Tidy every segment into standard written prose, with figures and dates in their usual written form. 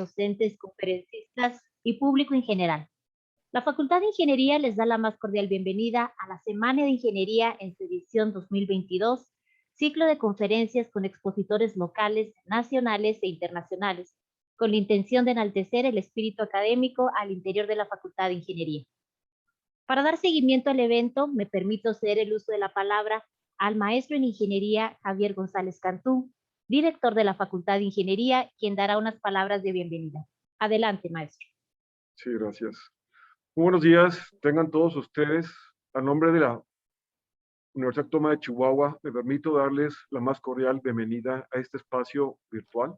docentes, conferencistas y público en general. La Facultad de Ingeniería les da la más cordial bienvenida a la Semana de Ingeniería en su edición 2022, ciclo de conferencias con expositores locales, nacionales e internacionales, con la intención de enaltecer el espíritu académico al interior de la Facultad de Ingeniería. Para dar seguimiento al evento, me permito ceder el uso de la palabra al maestro en Ingeniería Javier González Cantú, director de la Facultad de Ingeniería, quien dará unas palabras de bienvenida. Adelante, maestro. Sí, gracias. Muy buenos días, tengan todos ustedes. A nombre de la Universidad Autónoma de Chihuahua, me permito darles la más cordial bienvenida a este espacio virtual,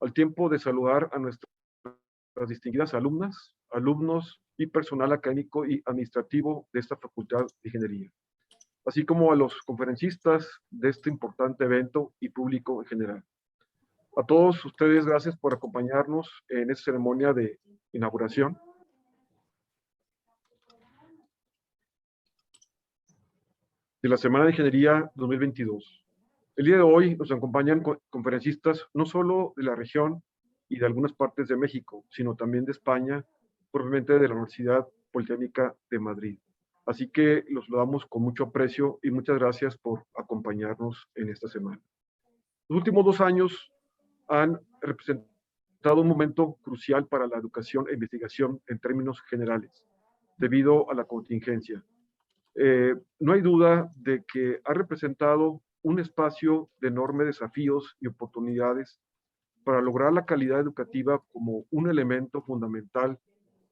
al tiempo de saludar a nuestras distinguidas alumnas, alumnos y personal académico y administrativo de esta Facultad de Ingeniería, así como a los conferencistas de este importante evento y público en general. A todos ustedes, gracias por acompañarnos en esta ceremonia de inauguración. De la Semana de Ingeniería 2022. El día de hoy nos acompañan conferencistas no solo de la región y de algunas partes de México, sino también de España, propiamente de la Universidad Politécnica de Madrid. Así que los saludamos con mucho aprecio y muchas gracias por acompañarnos en esta semana. Los últimos 2 años han representado un momento crucial para la educación e investigación en términos generales, debido a la contingencia. No hay duda de que ha representado un espacio de enormes desafíos y oportunidades para lograr la calidad educativa como un elemento fundamental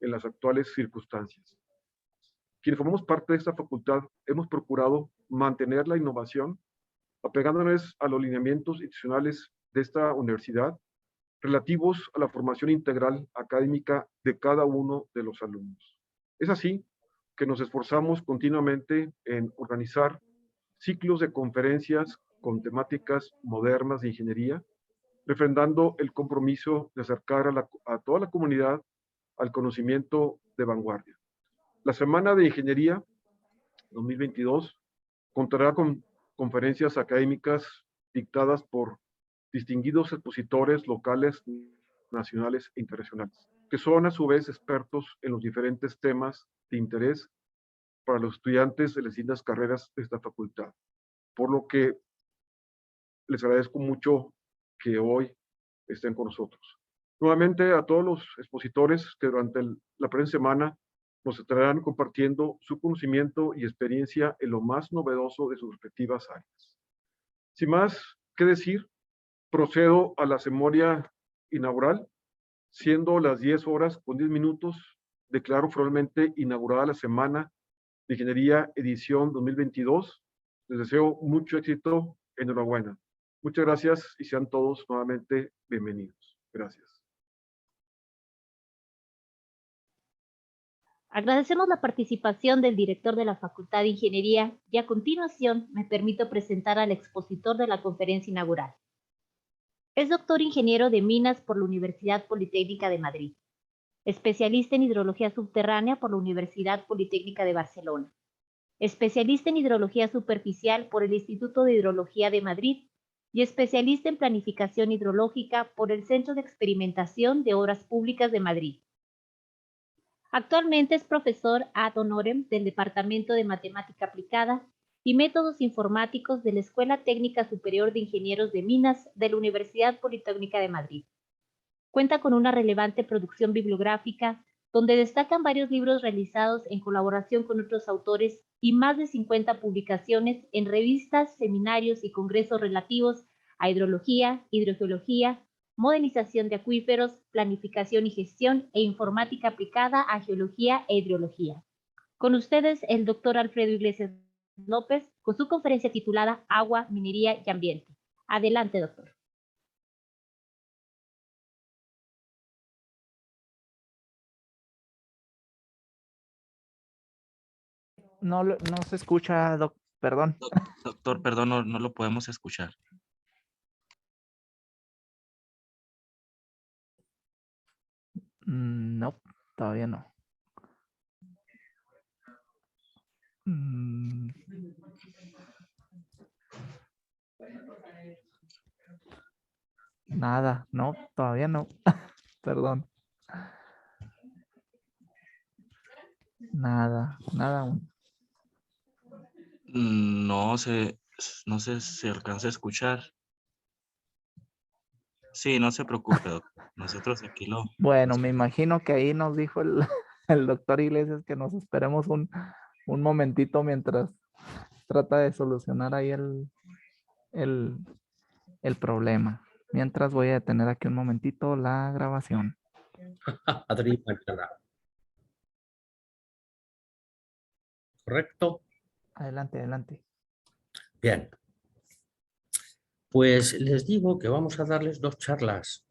en las actuales circunstancias. Quienes formamos parte de esta facultad hemos procurado mantener la innovación, apegándonos a los lineamientos institucionales de esta universidad relativos a la formación integral académica de cada uno de los alumnos. Es así que nos esforzamos continuamente en organizar ciclos de conferencias con temáticas modernas de ingeniería, refrendando el compromiso de acercar a toda la comunidad al conocimiento de vanguardia. La Semana de Ingeniería 2022 contará con conferencias académicas dictadas por distinguidos expositores locales, nacionales e internacionales, que son a su vez expertos en los diferentes temas de interés para los estudiantes de las distintas carreras de esta facultad. Por lo que les agradezco mucho que hoy estén con nosotros. Nuevamente a todos los expositores que durante la presente semana nos estarán compartiendo su conocimiento y experiencia en lo más novedoso de sus respectivas áreas. Sin más que decir, procedo a la ceremonia inaugural. Siendo las 10 horas con 10 minutos, declaro formalmente inaugurada la Semana de Ingeniería edición 2022. Les deseo mucho éxito. Enhorabuena. Muchas gracias y sean todos nuevamente bienvenidos. Gracias. Agradecemos la participación del director de la Facultad de Ingeniería y a continuación me permito presentar al expositor de la conferencia inaugural. Es doctor ingeniero de minas por la Universidad Politécnica de Madrid, especialista en hidrología subterránea por la Universidad Politécnica de Barcelona, especialista en hidrología superficial por el Instituto de Hidrología de Madrid y especialista en planificación hidrológica por el Centro de Experimentación de Obras Públicas de Madrid. Actualmente es profesor ad honorem del Departamento de Matemática Aplicada y Métodos Informáticos de la Escuela Técnica Superior de Ingenieros de Minas de la Universidad Politécnica de Madrid. Cuenta con una relevante producción bibliográfica, donde destacan varios libros realizados en colaboración con otros autores y más de 50 publicaciones en revistas, seminarios y congresos relativos a hidrología, hidrogeología, modelización de acuíferos, planificación y gestión e informática aplicada a geología e hidrología. Con ustedes, el doctor Alfredo Iglesias López, con su conferencia titulada Agua, Minería y Ambiente. Adelante, doctor. No se escucha, perdón. Doctor, perdón, no lo podemos escuchar. No, todavía no. Nada, no, todavía no. Perdón. Nada aún. No sé si se alcanza a escuchar. Sí, no se preocupe, doctor. Nosotros aquí lo Bueno, me imagino que ahí nos dijo el, el doctor Iglesias que nos esperemos un momentito mientras trata de solucionar ahí el problema. Mientras voy a detener aquí un momentito la grabación. Adri Manchala. ¿Correcto? Adelante. Bien. Pues les digo que vamos a darles 2 charlas.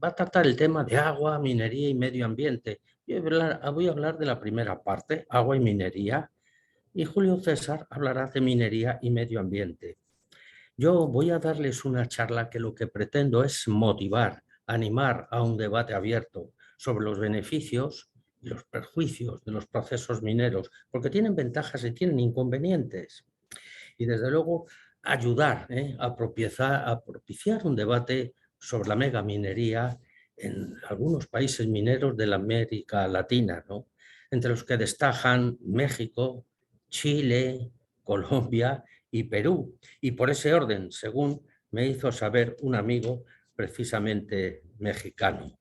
Va a tratar el tema de agua, minería y medio ambiente. Voy a hablar de la primera parte, agua y minería, y Julio César hablará de minería y medio ambiente. Yo voy a darles una charla que lo que pretendo es motivar, animar a un debate abierto sobre los beneficios y los perjuicios de los procesos mineros, porque tienen ventajas y tienen inconvenientes. Y desde luego ayudar a propiciar un debate sobre la megaminería en algunos países mineros de la América Latina, ¿no? Entre los que destacan México, Chile, Colombia y Perú. Y por ese orden, según me hizo saber un amigo precisamente mexicano.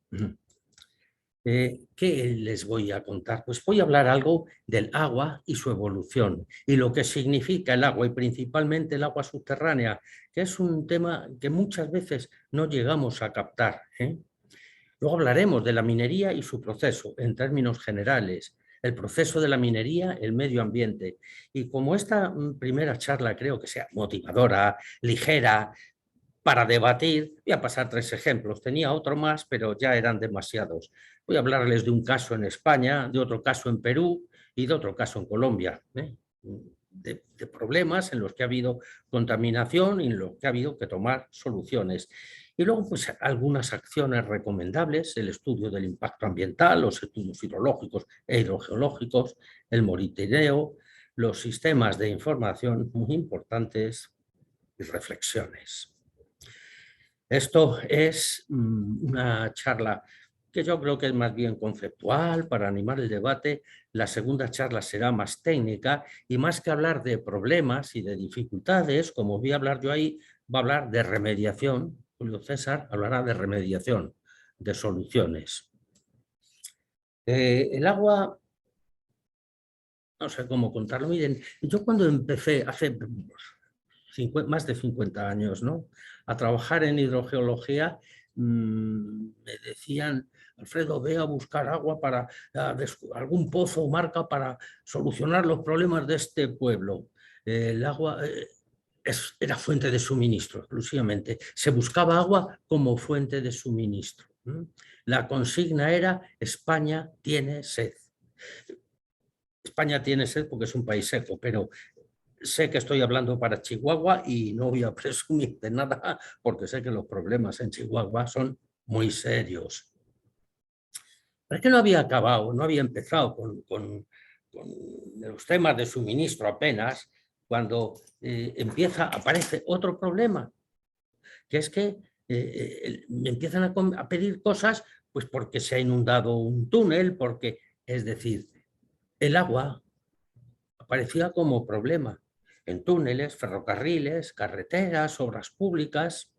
¿Qué les voy a contar? Pues voy a hablar algo del agua y su evolución y lo que significa el agua y principalmente el agua subterránea, que es un tema que muchas veces no llegamos a captar. Luego hablaremos de la minería y su proceso en términos generales, el proceso de la minería, el medio ambiente. Y como esta primera charla creo que sea motivadora, ligera, para debatir, voy a pasar 3 ejemplos. Tenía otro más, pero ya eran demasiados. Voy a hablarles de un caso en España, de otro caso en Perú y de otro caso en Colombia. De problemas en los que ha habido contaminación y en los que ha habido que tomar soluciones. Y luego, pues, algunas acciones recomendables, el estudio del impacto ambiental, los estudios hidrológicos e hidrogeológicos, el monitoreo, los sistemas de información muy importantes y reflexiones. Esto es una charla que yo creo que es más bien conceptual para animar el debate. La segunda charla será más técnica y más que hablar de problemas y de dificultades, como voy a hablar yo ahí, va a hablar de remediación. Julio César hablará de remediación, de soluciones. El agua, no sé cómo contarlo. Miren, yo cuando empecé hace más de 50 años, ¿no?, a trabajar en hidrogeología, me decían: Alfredo, ve a buscar agua para algún pozo o marca para solucionar los problemas de este pueblo. El agua era fuente de suministro exclusivamente. Se buscaba agua como fuente de suministro. La consigna era: España tiene sed. España tiene sed porque es un país seco, pero sé que estoy hablando para Chihuahua y no voy a presumir de nada porque sé que los problemas en Chihuahua son muy serios. Pero es que no había acabado, no había empezado con los temas de suministro apenas, cuando aparece otro problema, que es que me empiezan a pedir cosas pues porque se ha inundado un túnel, porque, es decir, el agua aparecía como problema en túneles, ferrocarriles, carreteras, obras públicas.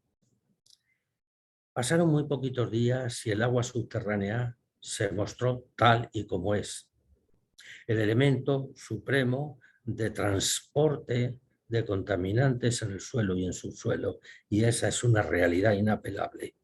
Pasaron muy poquitos días y el agua subterránea se mostró tal y como es. El elemento supremo de transporte de contaminantes en el suelo y en subsuelo. Y esa es una realidad inapelable.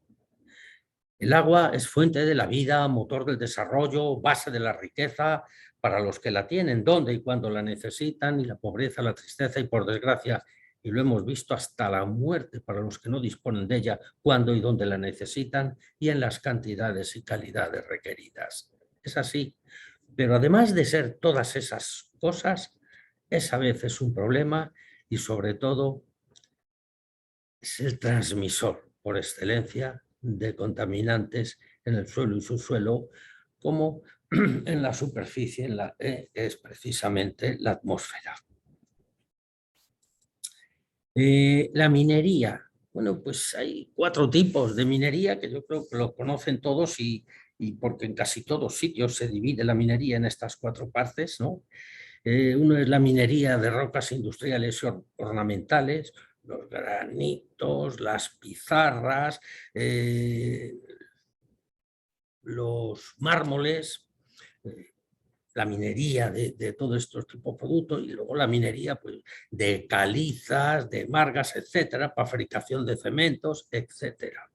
El agua es fuente de la vida, motor del desarrollo, base de la riqueza para los que la tienen, dónde y cuándo la necesitan, y la pobreza, la tristeza y, por desgracia, y lo hemos visto, hasta la muerte para los que no disponen de ella, cuándo y dónde la necesitan y en las cantidades y calidades requeridas. Es así. Pero además de ser todas esas cosas, es a veces un problema y, sobre todo, es el transmisor por excelencia de contaminantes en el suelo y subsuelo, como en la superficie, es precisamente la atmósfera. La minería Bueno, pues hay 4 tipos de minería que yo creo que los conocen todos y porque en casi todos sitios se divide la minería en estas 4 partes, ¿no? Uno es la minería de rocas industriales y ornamentales, los granitos, las pizarras, los mármoles, la minería de todos estos tipos de productos, y luego la minería pues, de calizas, de margas, etcétera, para fabricación de cementos, etcétera.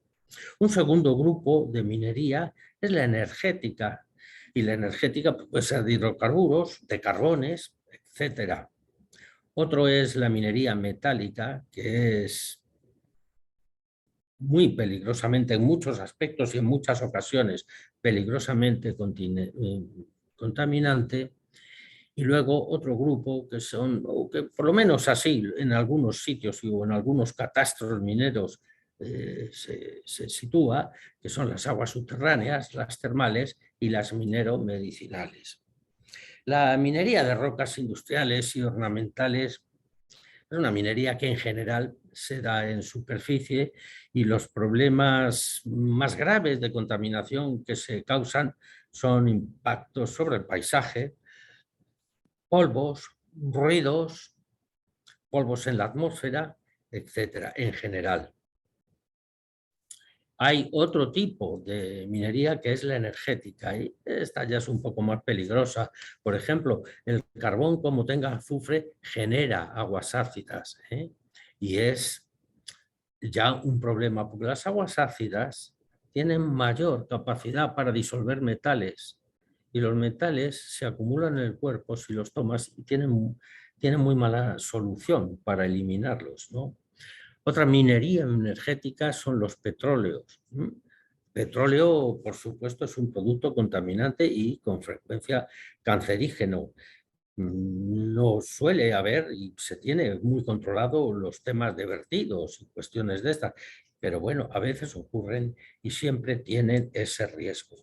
Un segundo grupo de minería es la energética, y la energética puede ser de hidrocarburos, de carbones, etcétera. Otro es la minería metálica, que es muy peligrosamente, en muchos aspectos y en muchas ocasiones, peligrosamente contaminante. Y luego otro grupo que son, o que por lo menos así, en algunos sitios o en algunos catastros mineros se sitúa, que son las aguas subterráneas, las termales y las mineromedicinales. La minería de rocas industriales y ornamentales es una minería que en general se da en superficie, y los problemas más graves de contaminación que se causan son impactos sobre el paisaje, polvos, ruidos, polvos en la atmósfera, etcétera, en general. Hay otro tipo de minería que es la energética, y esta ya es un poco más peligrosa. Por ejemplo, el carbón, como tenga azufre, genera aguas ácidas, y es ya un problema, porque las aguas ácidas tienen mayor capacidad para disolver metales, y los metales se acumulan en el cuerpo si los tomas y tienen muy mala solución para eliminarlos, ¿no? Otra minería energética son los petróleos. Petróleo, por supuesto, es un producto contaminante y con frecuencia cancerígeno. No suele haber, y se tiene muy controlado, los temas de vertidos y cuestiones de estas, pero bueno, a veces ocurren y siempre tienen ese riesgo.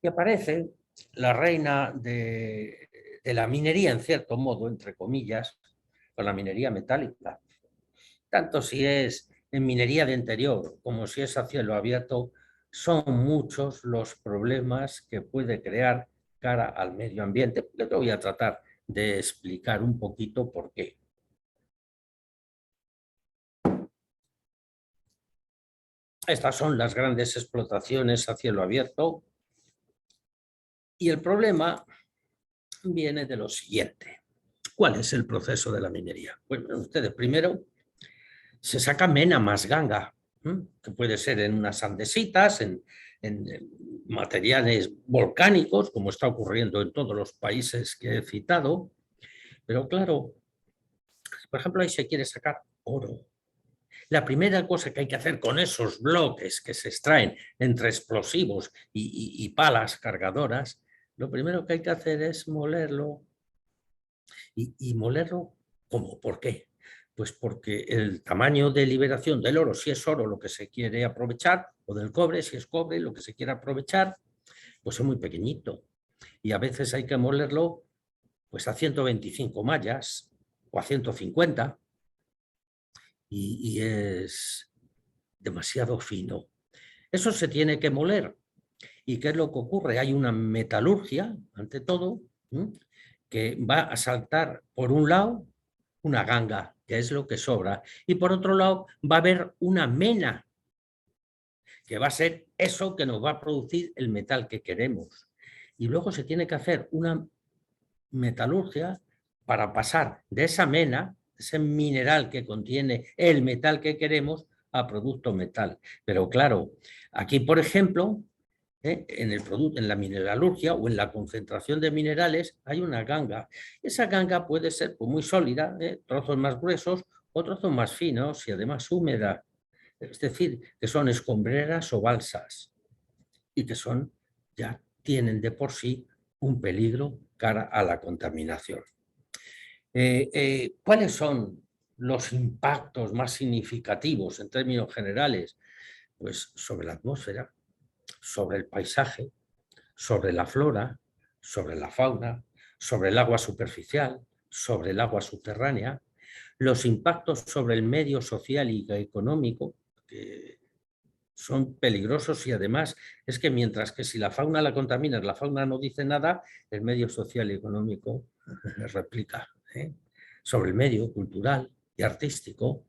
Y aparece la reina de la minería, en cierto modo, entre comillas, con la minería metálica. Tanto si es en minería de interior como si es a cielo abierto, son muchos los problemas que puede crear cara al medio ambiente. Yo te voy a tratar de explicar un poquito por qué. Estas son las grandes explotaciones a cielo abierto, y el problema viene de lo siguiente. ¿Cuál es el proceso de la minería? Bueno, ustedes primero se saca mena más ganga, que puede ser en unas andesitas, en materiales volcánicos, como está ocurriendo en todos los países que he citado. Pero claro, por ejemplo, ahí se quiere sacar oro. La primera cosa que hay que hacer con esos bloques que se extraen entre explosivos y palas cargadoras, lo primero que hay que hacer es molerlo. ¿Y molerlo cómo? ¿Por qué? Pues porque el tamaño de liberación del oro, si es oro lo que se quiere aprovechar, o del cobre, si es cobre lo que se quiere aprovechar, pues es muy pequeñito. Y a veces hay que molerlo pues a 125 mallas o a 150, y es demasiado fino. Eso se tiene que moler. ¿Y qué es lo que ocurre? Hay una metalurgia, ante todo, que va a saltar por un lado una ganga, que es lo que sobra, y por otro lado va a haber una mena, que va a ser eso que nos va a producir el metal que queremos. Y luego se tiene que hacer una metalurgia para pasar de esa mena, ese mineral que contiene el metal que queremos, a producto metal. Pero claro, aquí, por ejemplo, en la mineralurgia o en la concentración de minerales hay una ganga. Esa ganga puede ser pues, muy sólida, trozos más gruesos o trozos más finos y además húmeda. Es decir, que son escombreras o balsas, y que ya tienen de por sí un peligro cara a la contaminación. ¿Cuáles son los impactos más significativos en términos generales? Pues sobre la atmósfera, sobre el paisaje, sobre la flora, sobre la fauna, sobre el agua superficial, sobre el agua subterránea. los impactos sobre el medio social y económico, que son peligrosos, y además es que mientras que si la fauna la contaminas, la fauna no dice nada, el medio social y económico replica, ¿eh? Sobre el medio cultural y artístico,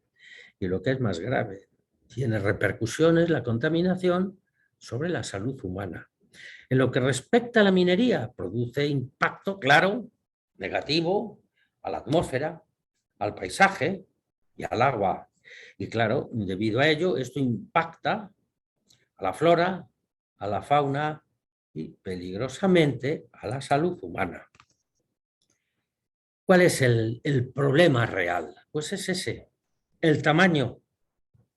y lo que es más grave, tiene repercusiones la contaminación sobre la salud humana. En lo que respecta a la minería, produce impacto claro, negativo, a la atmósfera, al paisaje y al agua. Y claro, debido a ello, esto impacta a la flora, a la fauna y peligrosamente a la salud humana. ¿Cuál es el problema real? Pues es ese, el tamaño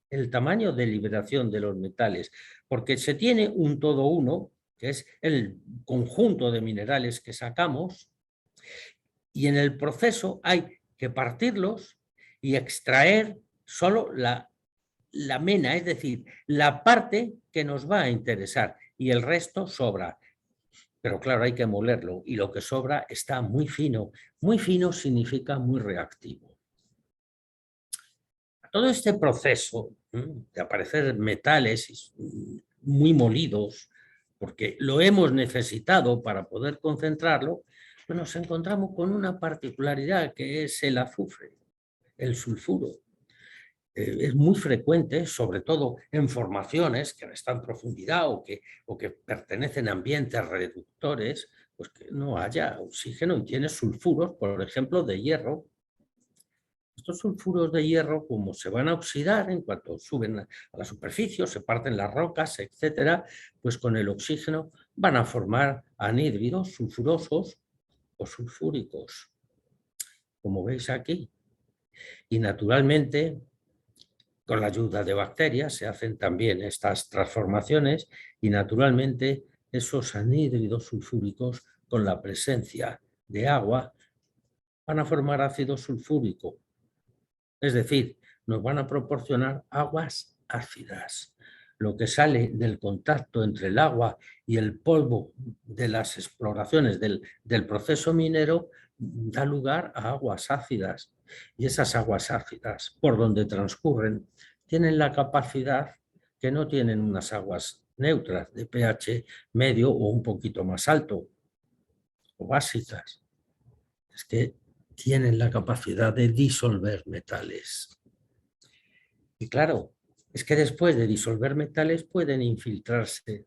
de liberación de los metales, porque se tiene un todo uno, que es el conjunto de minerales que sacamos, y en el proceso hay que partirlos y extraer solo la mena, es decir, la parte que nos va a interesar, y el resto sobra. Pero claro, hay que molerlo, y lo que sobra está muy fino. Muy fino significa muy reactivo. Todo este proceso de aparecer metales muy molidos, porque lo hemos necesitado para poder concentrarlo, pues nos encontramos con una particularidad, que es el azufre, el sulfuro. Es muy frecuente, sobre todo en formaciones que están en profundidad o que pertenecen a ambientes reductores, pues que no haya oxígeno y tiene sulfuros, por ejemplo, de hierro. Estos sulfuros de hierro, como se van a oxidar en cuanto suben a la superficie, se parten las rocas, etcétera, pues con el oxígeno van a formar anhídridos sulfurosos o sulfúricos, como veis aquí. Y naturalmente, con la ayuda de bacterias se hacen también estas transformaciones, y naturalmente esos anhídridos sulfúricos, con la presencia de agua, van a formar ácido sulfúrico. Es decir, nos van a proporcionar aguas ácidas. Lo que sale del contacto entre el agua y el polvo de las exploraciones del proceso minero da lugar a aguas ácidas. Y esas aguas ácidas, por donde transcurren, tienen la capacidad que no tienen unas aguas neutras de pH medio o un poquito más alto, o básicas. Es que tienen la capacidad de disolver metales. Y claro, es que después de disolver metales pueden infiltrarse,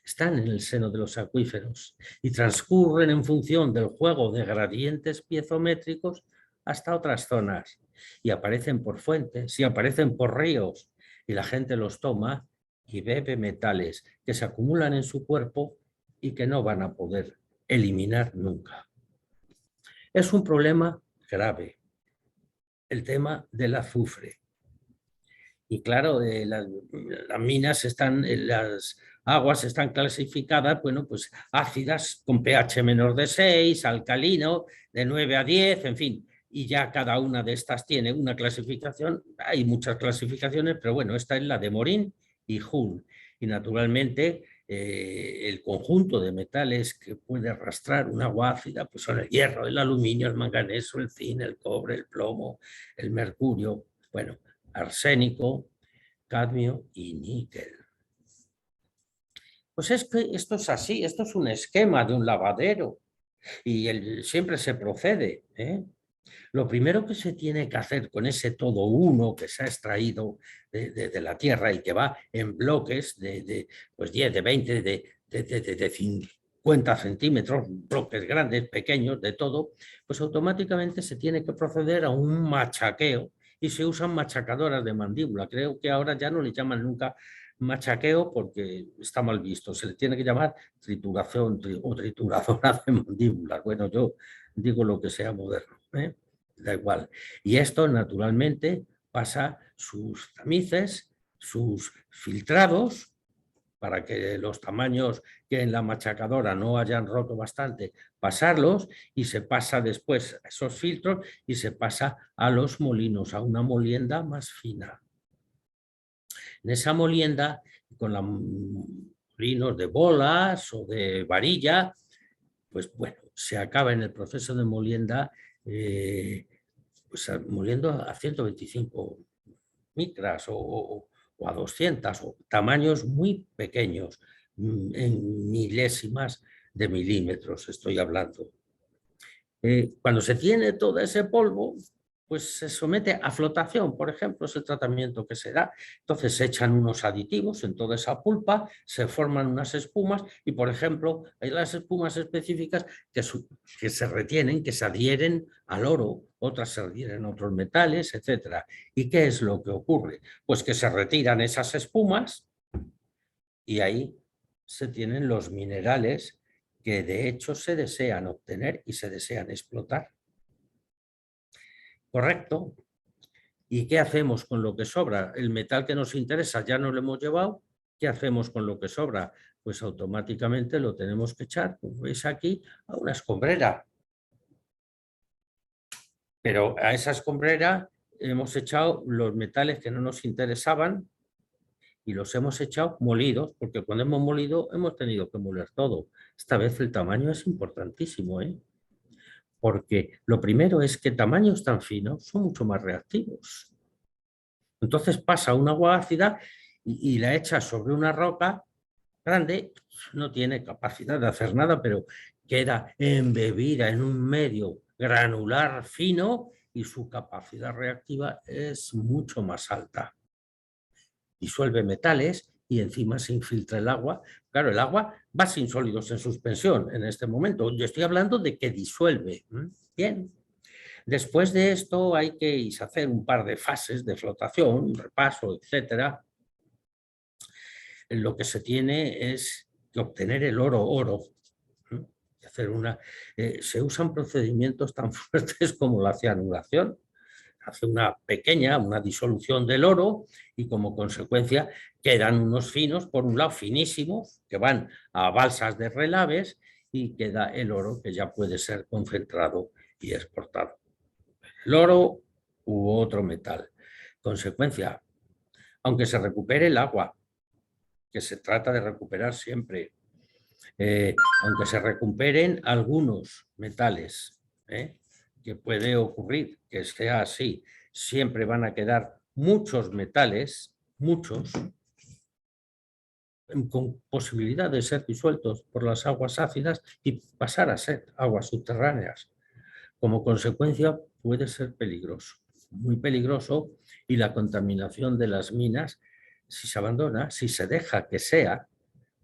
están en el seno de los acuíferos y transcurren en función del juego de gradientes piezométricos hasta otras zonas, y aparecen por fuentes y aparecen por ríos, y la gente los toma y bebe metales que se acumulan en su cuerpo y que no van a poder eliminar nunca. Es un problema grave el tema del azufre. Y claro, las minas están, las aguas están clasificadas, bueno, pues ácidas con pH menor de 6, alcalino de 9 a 10, en fin. Y ya cada una de estas tiene una clasificación. Hay muchas clasificaciones, pero bueno, esta es la de Morin y Hull. Y naturalmente el conjunto de metales que puede arrastrar un agua ácida pues son el hierro, el aluminio, el manganeso, el zinc, el cobre, el plomo, el mercurio. Bueno, arsénico, cadmio y níquel. Pues es que esto es así, esto es un esquema de un lavadero, y siempre se procede, ¿eh? Lo primero que se tiene que hacer con ese todo uno que se ha extraído de la tierra y que va en bloques de pues 10, de 20, de 50 centímetros, bloques grandes, pequeños, de todo, pues automáticamente se tiene que proceder a un machaqueo, y se usan machacadoras de mandíbula. Creo que ahora ya no le llaman nunca machaqueo porque está mal visto, se le tiene que llamar trituración o trituradora de mandíbula. Bueno, yo digo lo que sea moderno, ¿eh? Da igual. Y esto naturalmente pasa sus tamices, sus filtrados, para que los tamaños que en la machacadora no hayan roto bastante, pasarlos, y se pasa después a esos filtros y se pasa a los molinos, a una molienda más fina. En esa molienda, con los molinos de bolas o de varilla, pues bueno, se acaba en el proceso de molienda pues, moliendo a 125 micras o a 200, o tamaños muy pequeños, en milésimas de milímetros estoy hablando. Cuando se tiene todo ese polvo, pues se somete a flotación, por ejemplo, es el tratamiento que se da. Entonces se echan unos aditivos en toda esa pulpa, se forman unas espumas y, por ejemplo, hay las espumas específicas que se retienen, que se adhieren al oro, otras se adhieren a otros metales, etc. ¿Y qué es lo que ocurre? Pues que se retiran esas espumas y ahí se tienen los minerales que de hecho se desean obtener y se desean explotar. ¿Correcto? ¿Y qué hacemos con lo que sobra? El metal que nos interesa ya no lo hemos llevado. ¿Qué hacemos con lo que sobra? Pues automáticamente lo tenemos que echar, como veis aquí, a una escombrera. Pero a esa escombrera hemos echado los metales que no nos interesaban y los hemos echado molidos, porque cuando hemos molido hemos tenido que moler todo. Esta vez el tamaño es importantísimo, ¿eh? Porque lo primero es que tamaños tan finos son mucho más reactivos. Entonces pasa un agua ácida y la echa sobre una roca grande, no tiene capacidad de hacer nada, pero queda embebida en un medio granular fino y su capacidad reactiva es mucho más alta. Disuelve metales y encima se infiltra el agua. Claro, el agua va sin sólidos en suspensión en este momento. Yo estoy hablando de que disuelve. Bien. Después de esto hay que hacer un par de fases de flotación, un repaso, etcétera. Lo que se tiene es que obtener el oro. Se usan procedimientos tan fuertes como la cianuración. Hace una disolución del oro y como consecuencia quedan unos finos, por un lado finísimos, que van a balsas de relaves y queda el oro que ya puede ser concentrado y exportado. El oro u otro metal. Consecuencia, aunque se recupere el agua, que se trata de recuperar siempre, aunque se recuperen algunos metales, que puede ocurrir que sea así, siempre van a quedar muchos metales, muchos, con posibilidad de ser disueltos por las aguas ácidas y pasar a ser aguas subterráneas. Como consecuencia puede ser peligroso, muy peligroso, y la contaminación de las minas, si se abandona, si se deja que sea,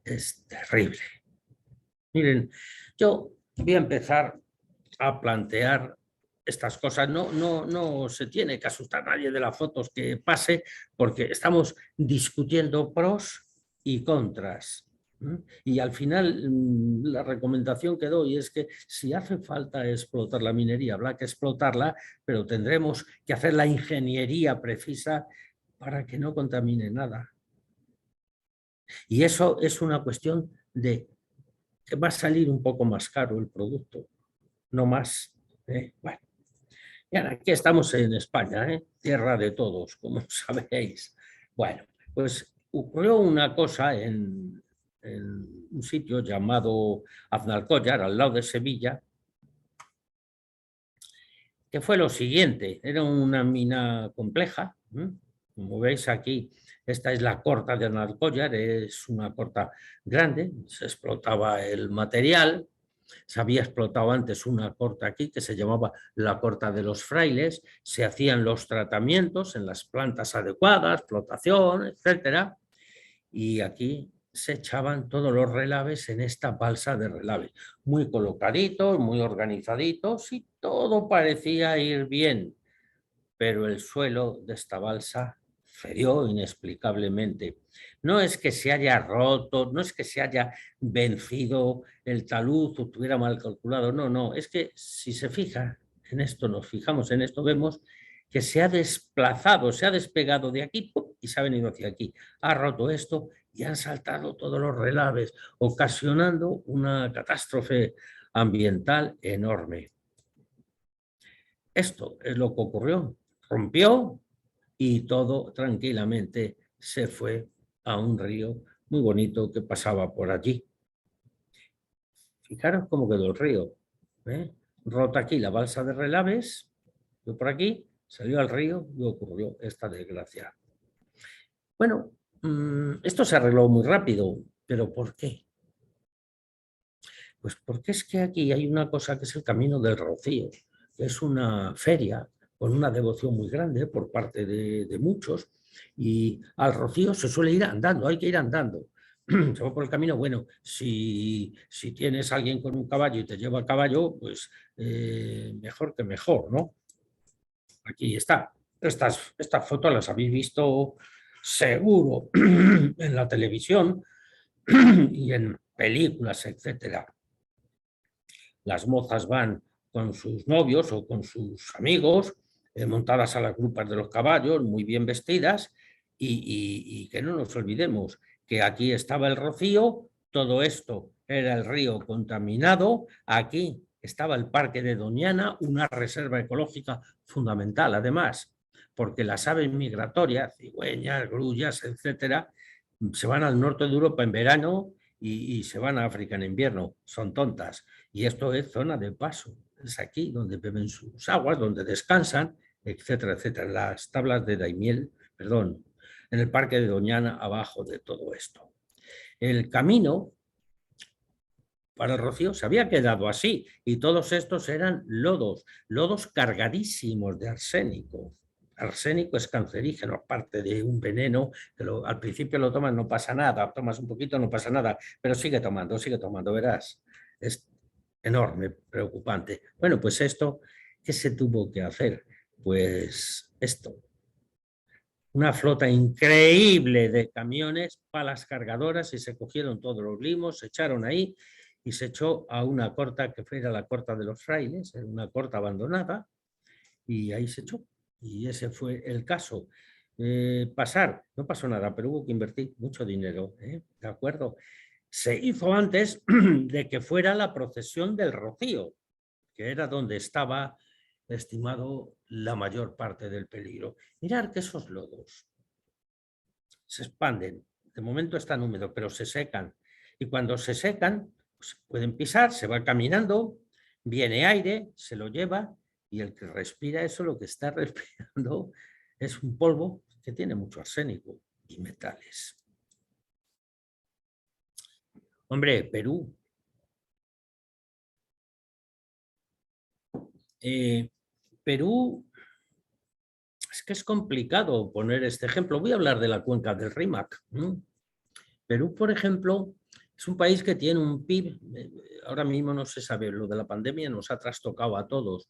es terrible. Miren, yo voy a empezar a plantear estas cosas. No se tiene que asustar nadie de las fotos que pase, porque estamos discutiendo pros y contras. Y al final la recomendación que doy es que si hace falta explotar la minería, habrá que explotarla, pero tendremos que hacer la ingeniería precisa para que no contamine nada. Y eso es una cuestión de que va a salir un poco más caro el producto, no más. Bueno, y ahora aquí estamos en España, tierra de todos, como sabéis. Bueno, pues ocurrió una cosa en un sitio llamado Aznalcóllar, al lado de Sevilla, que fue lo siguiente: era una mina compleja, como veis aquí. Esta es la corta de Aznalcóllar, es una corta grande, se explotaba el material. Se había explotado antes una corta aquí que se llamaba la corta de los frailes, se hacían los tratamientos en las plantas adecuadas, flotación, etcétera, y aquí se echaban todos los relaves en esta balsa de relaves, muy colocaditos, muy organizaditos, y todo parecía ir bien, pero el suelo de esta balsa cedió inexplicablemente. No es que se haya roto, no es que se haya vencido el talud o estuviera mal calculado, no, es que si se fija en esto, nos fijamos en esto, vemos que se ha desplazado, se ha despegado de aquí y se ha venido hacia aquí. Ha roto esto y han saltado todos los relaves, ocasionando una catástrofe ambiental enorme. Esto es lo que ocurrió. Rompió y todo tranquilamente se fue a un río muy bonito que pasaba por allí. Fijaros cómo quedó el río. Rota aquí la balsa de relaves Yo por aquí, salió al río y ocurrió esta desgracia. Bueno, esto se arregló muy rápido, pero ¿por qué? Pues porque es que aquí hay una cosa que es el Camino del Rocío, que es una feria con una devoción muy grande por parte de muchos, y al Rocío se suele ir andando, hay que ir andando. Se va por el camino, bueno, si tienes a alguien con un caballo y te lleva a caballo, pues mejor que mejor, ¿no? Aquí está. Estas fotos las habéis visto seguro en la televisión y en películas, etcétera. Las mozas van con sus novios o con sus amigos, montadas a las grupas de los caballos, muy bien vestidas, y que no nos olvidemos que aquí estaba el Rocío, todo esto era el río contaminado, aquí estaba el Parque de Doñana, una reserva ecológica fundamental, además, porque las aves migratorias, cigüeñas, grullas, etcétera, se van al norte de Europa en verano y se van a África en invierno, son tontas. Y esto es zona de paso, es aquí donde beben sus aguas, donde descansan, etcétera, etcétera. Las tablas de Daimiel, perdón, en el Parque de Doñana, abajo de todo esto. El camino para el Rocío se había quedado así y todos estos eran lodos cargadísimos de arsénico. Arsénico es cancerígeno, aparte de un veneno, que al principio lo tomas, no pasa nada, tomas un poquito, no pasa nada, pero sigue tomando, verás. Es enorme, preocupante. Bueno, pues esto, ¿qué se tuvo que hacer? Pues esto. Una flota increíble de camiones, palas cargadoras, y se cogieron todos los limos, se echaron ahí y se echó a una corta que era la corta de los frailes, una corta abandonada, y ahí se echó. Y ese fue el caso. No pasó nada, pero hubo que invertir mucho dinero, ¿de acuerdo? Se hizo antes de que fuera la procesión del Rocío, que era donde estaba estimado la mayor parte del peligro. Mirad que esos lodos se expanden, de momento están húmedos, pero se secan. Y cuando se secan, pues pueden pisar, se va caminando, viene aire, se lo lleva, y el que respira eso, lo que está respirando es un polvo que tiene mucho arsénico y metales. Hombre, Perú. Perú, es que es complicado poner este ejemplo. Voy a hablar de la cuenca del Rímac. Perú, por ejemplo, es un país que tiene un PIB, ahora mismo no se sabe, lo de la pandemia nos ha trastocado a todos,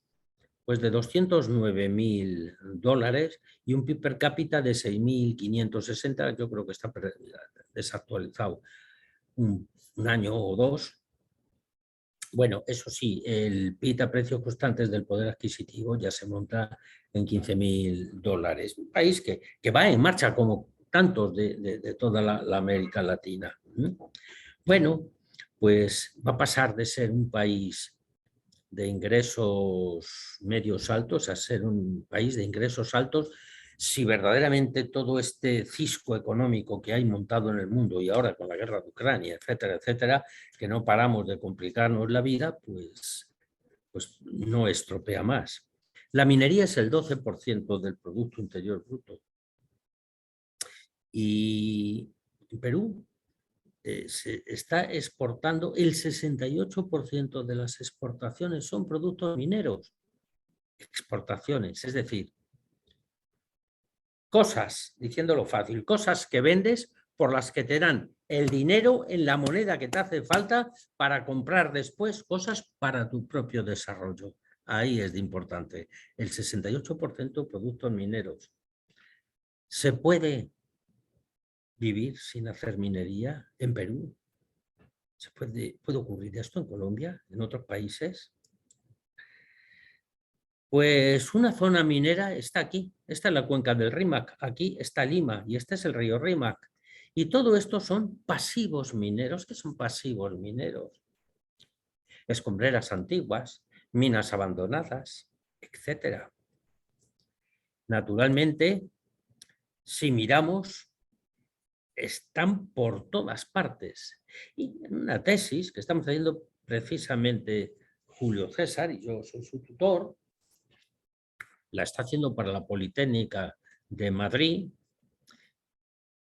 pues de $209.000 y un PIB per cápita de 6.560, yo creo que está desactualizado un año o dos. Bueno, eso sí, el PIB a precios constantes del poder adquisitivo ya se monta en $15.000. Un país que va en marcha como tantos de toda la América Latina. Bueno, pues va a pasar de ser un país de ingresos medios altos a ser un país de ingresos altos si verdaderamente todo este cisco económico que hay montado en el mundo y ahora con la guerra de Ucrania, etcétera, etcétera, que no paramos de complicarnos la vida, pues no estropea más. La minería es el 12% del Producto Interior Bruto. Y en Perú se está exportando, el 68% de las exportaciones son productos mineros. Exportaciones, es decir, cosas, diciéndolo fácil, cosas que vendes por las que te dan el dinero en la moneda que te hace falta para comprar después cosas para tu propio desarrollo. Ahí es de importante. El 68% productos mineros. ¿Se puede vivir sin hacer minería en Perú? ¿Puede ocurrir esto en Colombia, en otros países? Pues una zona minera está aquí, esta es la cuenca del Rímac, aquí está Lima y este es el río Rímac. Y todo esto son pasivos mineros. ¿Qué son pasivos mineros? Escombreras antiguas, minas abandonadas, etc. Naturalmente, si miramos, están por todas partes. Y en una tesis que estamos haciendo precisamente Julio César, y yo soy su tutor, la está haciendo para la Politécnica de Madrid,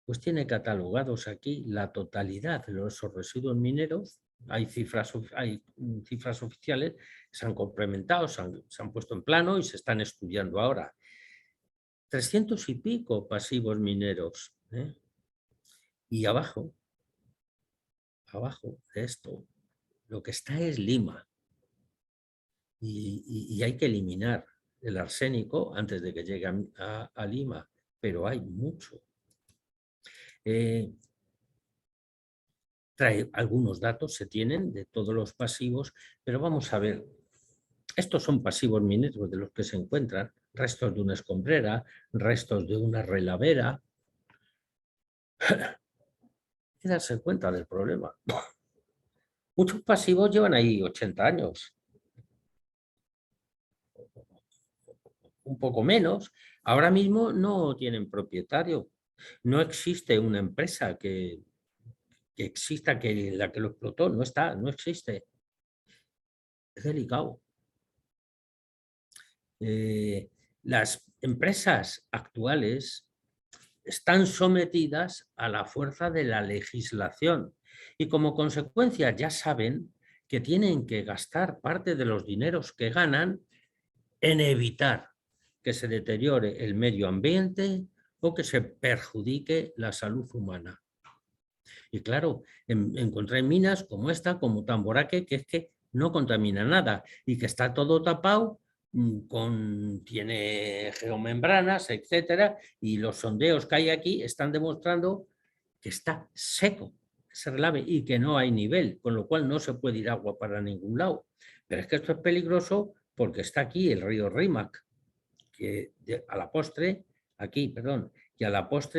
pues tiene catalogados aquí la totalidad de esos residuos mineros. Hay cifras oficiales que se han complementado, se han puesto en plano y se están estudiando ahora. 300 y pico pasivos mineros. Y abajo de esto, lo que está es lima. Y hay que eliminar el arsénico antes de que llegue a Lima, pero hay mucho. Trae algunos datos, se tienen de todos los pasivos, pero vamos a ver. Estos son pasivos mineros de los que se encuentran restos de una escombrera, restos de una relavera. Hay que darse cuenta del problema. Muchos pasivos llevan ahí 80 años. Un poco menos. Ahora mismo no tienen propietario. No existe una empresa que exista, la que lo explotó. No está, no existe. Es delicado. Las empresas actuales están sometidas a la fuerza de la legislación y como consecuencia ya saben que tienen que gastar parte de los dineros que ganan en evitar que se deteriore el medio ambiente o que se perjudique la salud humana. Y claro, encontré minas como esta, como Tamboraque, que es que no contamina nada y que está todo tapado, tiene geomembranas, etcétera, y los sondeos que hay aquí están demostrando que está seco ese relave y que no hay nivel, con lo cual no se puede ir agua para ningún lado. Pero es que esto es peligroso porque está aquí el río Rímac, que a la postre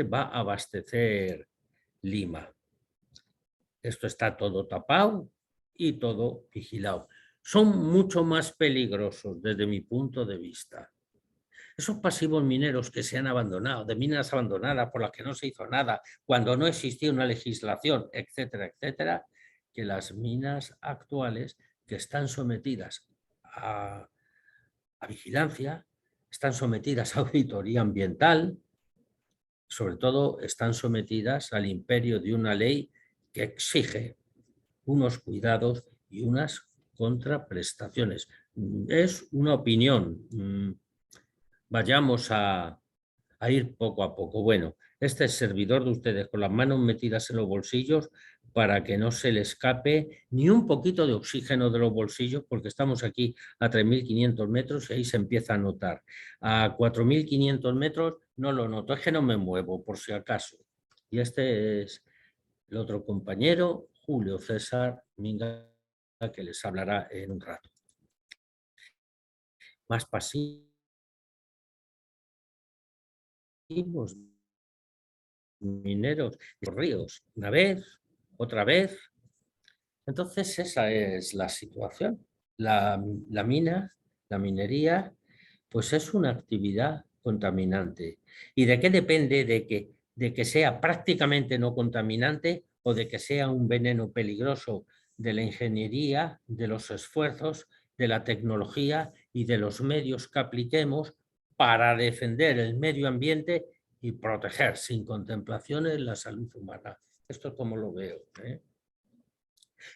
va a abastecer Lima. Esto está todo tapado y todo vigilado. Son mucho más peligrosos desde mi punto de vista. Esos pasivos mineros que se han abandonado, de minas abandonadas por las que no se hizo nada, cuando no existía una legislación, etcétera, etcétera, que las minas actuales que están sometidas a vigilancia, están sometidas a auditoría ambiental, sobre todo están sometidas al imperio de una ley que exige unos cuidados y unas contraprestaciones. Es una opinión. Vayamos a ir poco a poco. Bueno, este es servidor de ustedes con las manos metidas en los bolsillos para que no se le escape ni un poquito de oxígeno de los bolsillos, porque estamos aquí a 3.500 metros y ahí se empieza a notar. A 4.500 metros no lo noto, es que no me muevo por si acaso. Y este es el otro compañero, Julio César Minga, que les hablará en un rato. Más pasivos mineros, ríos, una vez, otra vez. Entonces esa es la situación. La minería, pues es una actividad contaminante. ¿Y de qué depende? De que sea prácticamente no contaminante o de que sea un veneno peligroso de la ingeniería, de los esfuerzos, de la tecnología y de los medios que apliquemos para defender el medio ambiente y proteger sin contemplaciones la salud humana. Esto es como lo veo.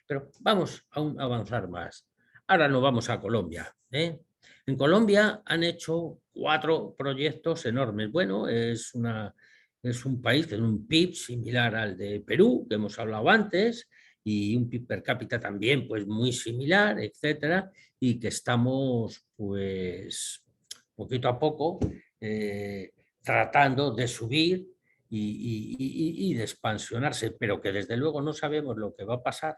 Pero vamos a avanzar más. Ahora nos vamos a Colombia. En Colombia han hecho 4 proyectos enormes. Bueno, es un país con un PIB similar al de Perú, que hemos hablado antes, y un PIB per cápita también pues muy similar, etcétera, y que estamos pues poquito a poco tratando de subir y de expansionarse, pero que desde luego no sabemos lo que va a pasar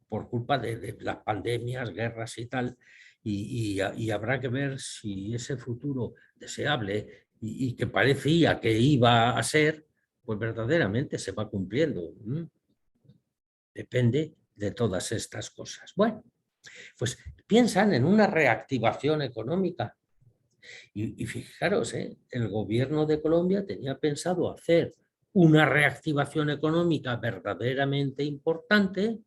por culpa de las pandemias, guerras y tal, y habrá que ver si ese futuro deseable y que parecía que iba a ser, pues verdaderamente se va cumpliendo. Depende de todas estas cosas. Bueno, pues piensan en una reactivación económica. Y fijaros, el gobierno de Colombia tenía pensado hacer una reactivación económica verdaderamente importante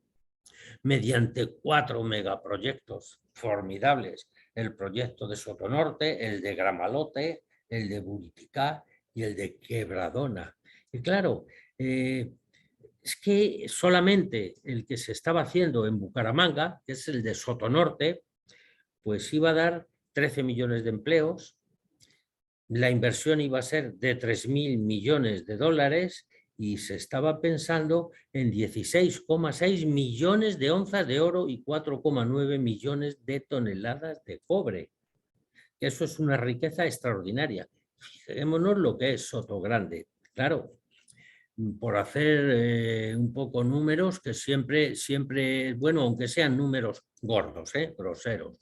mediante 4 megaproyectos formidables el proyecto de Sotonorte, el de Gramalote, el de Buriticá y el de Quebradona. Y claro, es que solamente el que se estaba haciendo en Bucaramanga, que es el de Sotonorte, pues iba a dar 13 millones de empleos, la inversión iba a ser de 3.000 millones de dólares y se estaba pensando en 16,6 millones de onzas de oro y 4,9 millones de toneladas de cobre. Eso es una riqueza extraordinaria. Fijémonos lo que es Sotogrande. Claro, por hacer un poco números, que siempre es bueno, aunque sean números gordos, groseros.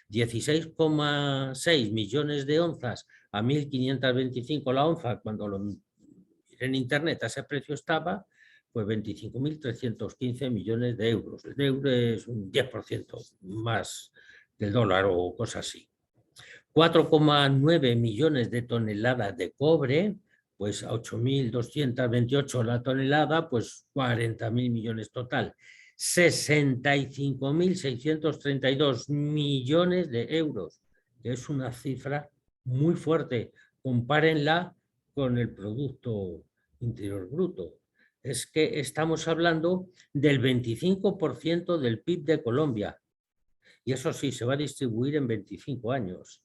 16,6 millones de onzas a 1.525 la onza, cuando lo en internet a ese precio estaba, pues 25.315 millones de euros. El euro es un 10% más del dólar o cosas así. 4,9 millones de toneladas de cobre, pues a 8.228 la tonelada, pues 40.000 millones total. 65.632 millones de euros, que es una cifra muy fuerte. Compárenla con el Producto Interior Bruto. Es que estamos hablando del 25% del PIB de Colombia. Y eso sí, se va a distribuir en 25 años.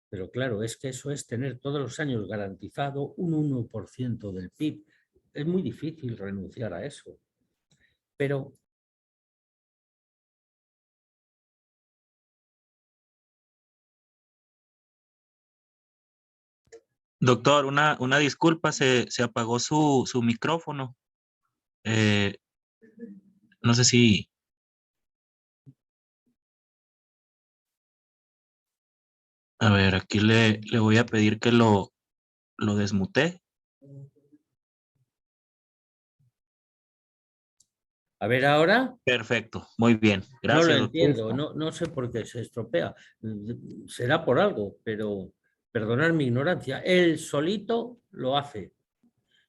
Pero claro, es que eso es tener todos los años garantizado un 1% del PIB. Es muy difícil renunciar a eso. Pero Doctor, una disculpa, se apagó su micrófono. No sé si... A ver, aquí le voy a pedir que lo desmute. a ver ahora, Perfecto, muy bien. no lo Gracias, doctor. entiendo, no sé por qué se estropea. Será por algo, pero perdonar mi ignorancia. Él solito lo hace.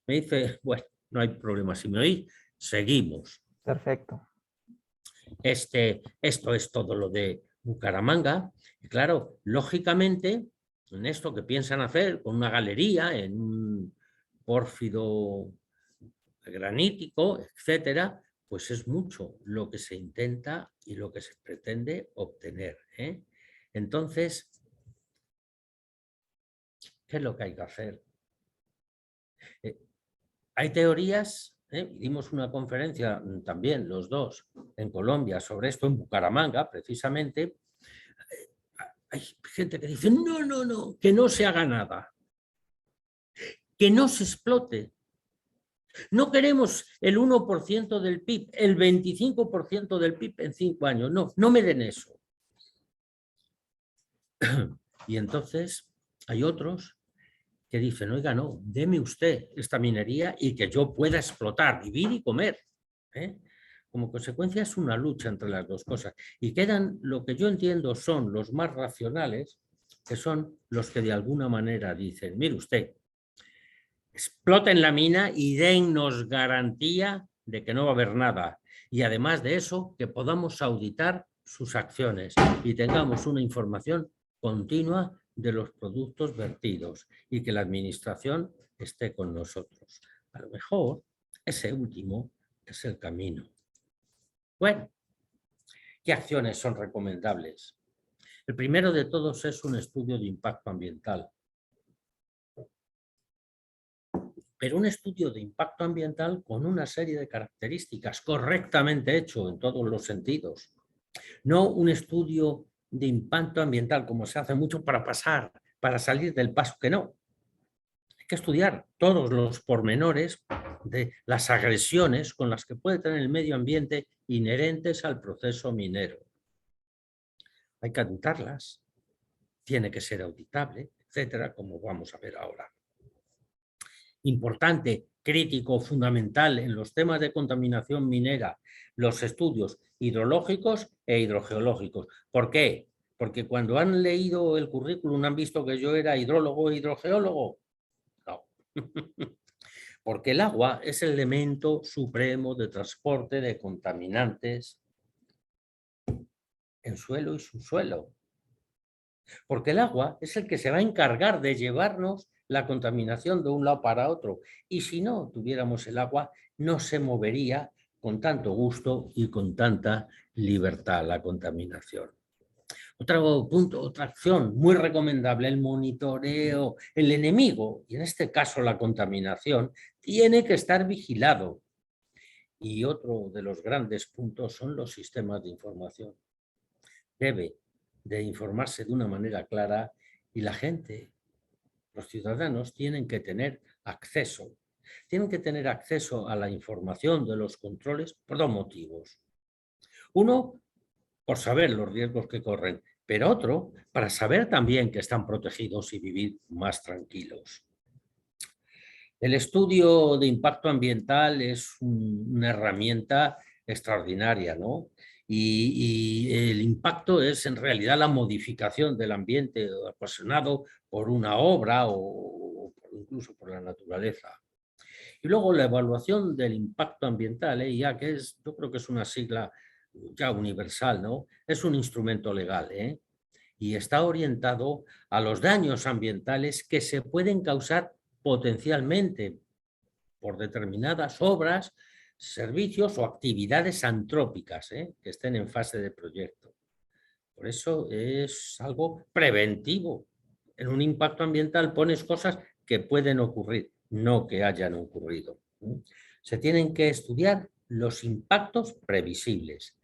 Me dice, bueno, no hay problema. Si me oís, seguimos. Perfecto. Esto es todo lo de Bucaramanga. Y claro, lógicamente, en esto que piensan hacer con una galería, en un pórfido granítico, etcétera, pues es mucho lo que se intenta y lo que se pretende obtener. Entonces, ¿qué es lo que hay que hacer? Hay teorías, dimos una conferencia también los dos en Colombia sobre esto, en Bucaramanga precisamente. Hay gente que dice, no, que no se haga nada, que no se explote. No queremos el 1% del PIB, el 25% del PIB en 5 años. No me den eso. Y entonces hay otros que dicen, oiga, no, deme usted esta minería y que yo pueda explotar, vivir y comer. Como consecuencia es una lucha entre las dos cosas. Y quedan, lo que yo entiendo son los más racionales, que son los que de alguna manera dicen, mire usted, exploten la mina y dennos garantía de que no va a haber nada. Y además de eso, que podamos auditar sus acciones y tengamos una información continua de los productos vertidos y que la administración esté con nosotros. A lo mejor ese último es el camino. Bueno, ¿qué acciones son recomendables? El primero de todos es un estudio de impacto ambiental. Pero un estudio de impacto ambiental con una serie de características, correctamente hecho en todos los sentidos. No un estudio de impacto ambiental como se hace mucho para salir del paso, que no. Hay que estudiar todos los pormenores de las agresiones con las que puede tener el medio ambiente inherentes al proceso minero. Hay que auditarlas, tiene que ser auditable, etcétera, como vamos a ver ahora. Importante, crítico, fundamental en los temas de contaminación minera, los estudios hidrológicos e hidrogeológicos. ¿Por qué? Porque cuando han leído el currículum han visto que yo era hidrólogo e hidrogeólogo. No. Porque el agua es el elemento supremo de transporte de contaminantes en suelo y subsuelo. porque el agua es el que se va a encargar de llevarnos la contaminación de un lado para otro. Y si no tuviéramos el agua, no se movería con tanto gusto y con tanta libertad la contaminación. Otro punto, otra acción muy recomendable, el monitoreo. El enemigo, y en este caso la contaminación, tiene que estar vigilado. Y otro de los grandes puntos son los sistemas de información. Debe de informarse de una manera clara y la gente, los ciudadanos, tienen que tener acceso. Tienen que tener acceso a la información de los controles por dos motivos. Uno, por saber los riesgos que corren, pero otro, para saber también que están protegidos y vivir más tranquilos. El estudio de impacto ambiental es una herramienta extraordinaria, ¿no? Y el impacto es en realidad la modificación del ambiente ocasionado por una obra o incluso por la naturaleza. Y luego la evaluación del impacto ambiental, ya que yo creo que es una sigla ya universal, ¿no? Es un instrumento legal, y está orientado a los daños ambientales que se pueden causar potencialmente por determinadas obras, servicios o actividades antrópicas que estén en fase de proyecto. Por eso es algo preventivo. En un impacto ambiental pones cosas que pueden ocurrir, no que hayan ocurrido. Se tienen que estudiar los impactos previsibles,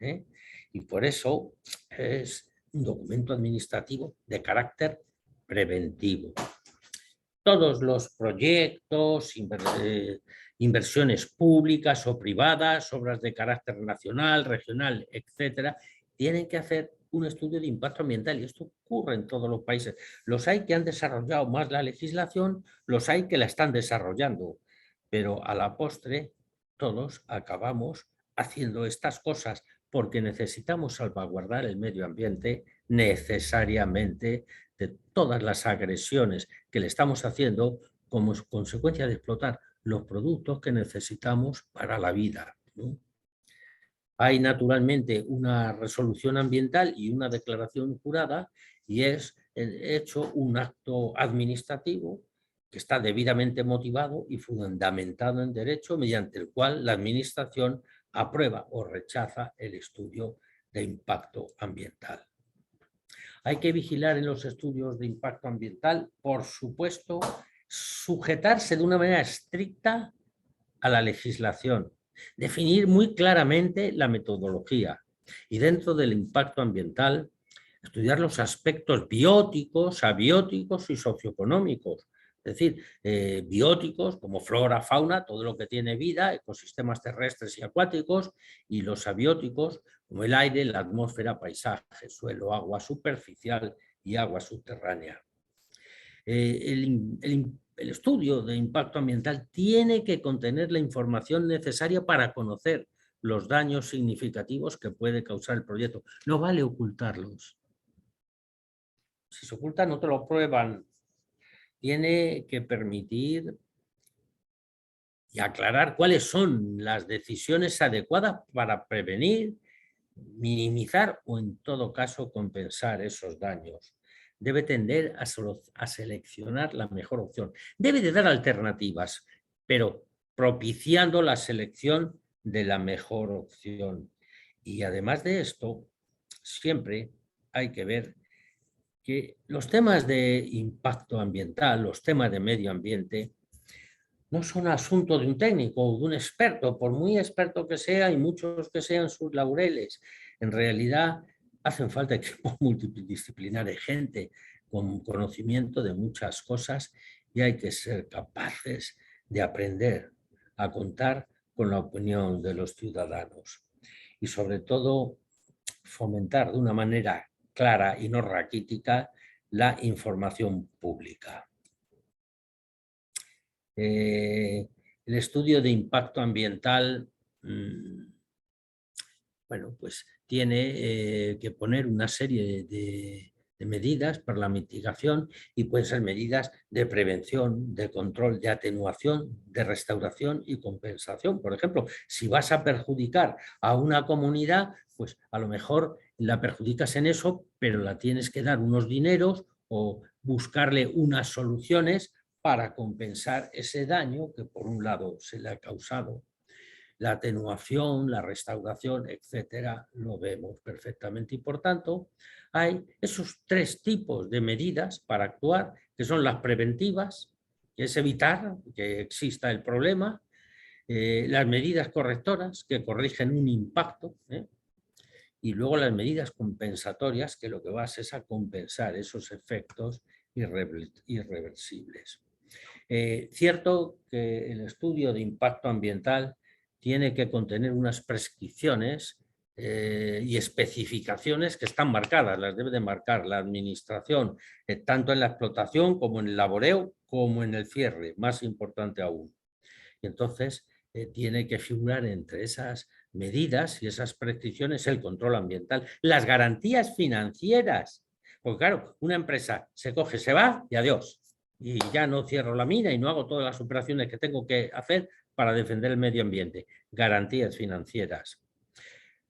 y por eso es un documento administrativo de carácter preventivo. Todos los proyectos, inversiones públicas o privadas, obras de carácter nacional, regional, etcétera, tienen que hacer un estudio de impacto ambiental, y esto ocurre en todos los países. Los hay que han desarrollado más la legislación, los hay que la están desarrollando, pero a la postre todos acabamos haciendo estas cosas porque necesitamos salvaguardar el medio ambiente necesariamente de todas las agresiones que le estamos haciendo como consecuencia de explotar los productos que necesitamos para la vida, ¿no? Hay naturalmente una resolución ambiental y una declaración jurada, y es hecho un acto administrativo que está debidamente motivado y fundamentado en derecho, mediante el cual la administración aprueba o rechaza el estudio de impacto ambiental. Hay que vigilar en los estudios de impacto ambiental, por supuesto, sujetarse de una manera estricta a la legislación, definir muy claramente la metodología y dentro del impacto ambiental estudiar los aspectos bióticos, abióticos y socioeconómicos. Es decir, bióticos como flora, fauna, todo lo que tiene vida, ecosistemas terrestres y acuáticos, y los abióticos como el aire, la atmósfera, paisaje, suelo, agua superficial y agua subterránea. El estudio de impacto ambiental tiene que contener la información necesaria para conocer los daños significativos que puede causar el proyecto. No vale ocultarlos. Si se ocultan, no te lo prueban. Tiene que permitir y aclarar cuáles son las decisiones adecuadas para prevenir, minimizar o en todo caso compensar esos daños. Debe tender a seleccionar la mejor opción. Debe de dar alternativas, pero propiciando la selección de la mejor opción. Y además de esto, siempre hay que ver que los temas de impacto ambiental, los temas de medio ambiente, no son asunto de un técnico o de un experto, por muy experto que sea y muchos que sean sus laureles. En realidad hacen falta equipos multidisciplinares, gente con conocimiento de muchas cosas, y hay que ser capaces de aprender a contar con la opinión de los ciudadanos. Y sobre todo fomentar de una manera clara y no raquítica la información pública. El estudio de impacto ambiental, bueno, pues tiene que poner una serie de medidas para la mitigación, y pueden ser medidas de prevención, de control, de atenuación, de restauración y compensación. Por ejemplo, si vas a perjudicar a una comunidad, pues a lo mejor la perjudicas en eso, pero la tienes que dar unos dineros o buscarle unas soluciones para compensar ese daño que por un lado se le ha causado. La atenuación, la restauración, etcétera, lo vemos perfectamente. Y por tanto, hay esos 3 tipos de medidas para actuar, que son las preventivas, que es evitar que exista el problema, las medidas correctoras, que corrigen un impacto, y luego las medidas compensatorias, que lo que vas es a compensar esos efectos irreversibles. Cierto que el estudio de impacto ambiental tiene que contener unas prescripciones y especificaciones que están marcadas, las debe de marcar la administración, tanto en la explotación como en el laboreo, como en el cierre, más importante aún. Y entonces tiene que figurar entre esas medidas y esas prescripciones el control ambiental, las garantías financieras, porque claro, una empresa se coge, se va y adiós. Y ya no cierro la mina y no hago todas las operaciones que tengo que hacer para defender el medio ambiente. Garantías financieras.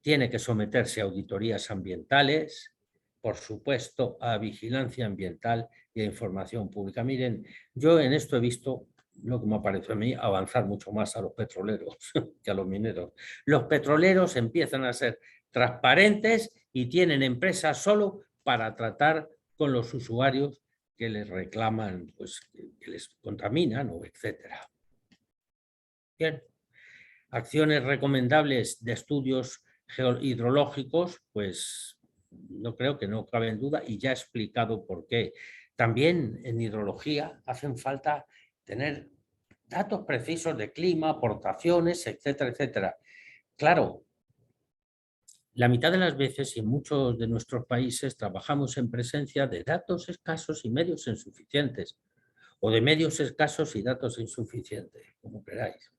Tiene que someterse a auditorías ambientales, por supuesto, a vigilancia ambiental y a información pública. Miren, yo en esto he visto lo que me parece a mí avanzar mucho más a los petroleros que a los mineros. Los petroleros empiezan a ser transparentes y tienen empresas solo para tratar con los usuarios que les reclaman, pues, que les contaminan o etcétera. Bien. Acciones recomendables de estudios hidrológicos, pues no creo que no cabe en duda y ya he explicado por qué. También en hidrología hacen falta tener datos precisos de clima, aportaciones, etcétera, etcétera. Claro, la mitad de las veces y en muchos de nuestros países trabajamos en presencia de datos escasos y medios insuficientes, o de medios escasos y datos insuficientes, como queráis.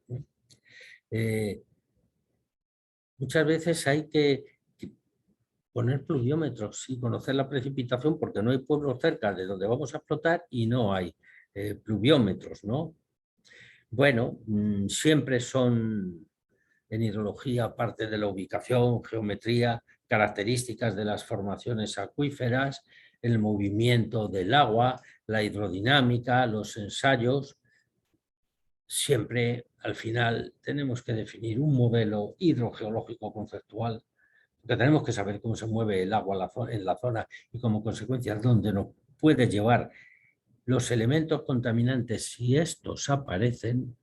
Muchas veces hay que poner pluviómetros y conocer la precipitación porque no hay pueblos cerca de donde vamos a explotar y no hay pluviómetros, ¿no? Bueno, siempre son en hidrología parte de la ubicación, geometría, características de las formaciones acuíferas, el movimiento del agua, la hidrodinámica, los ensayos. Siempre al final tenemos que definir un modelo hidrogeológico conceptual, porque tenemos que saber cómo se mueve el agua en la zona y como consecuencia dónde nos puede llevar los elementos contaminantes. Si estos aparecen,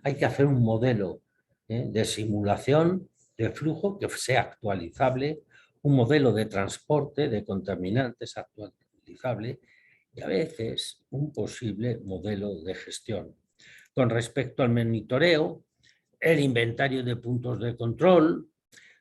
hay que hacer un modelo de simulación de flujo que sea actualizable, un modelo de transporte de contaminantes actualizable y a veces un posible modelo de gestión. Con respecto al monitoreo, el inventario de puntos de control,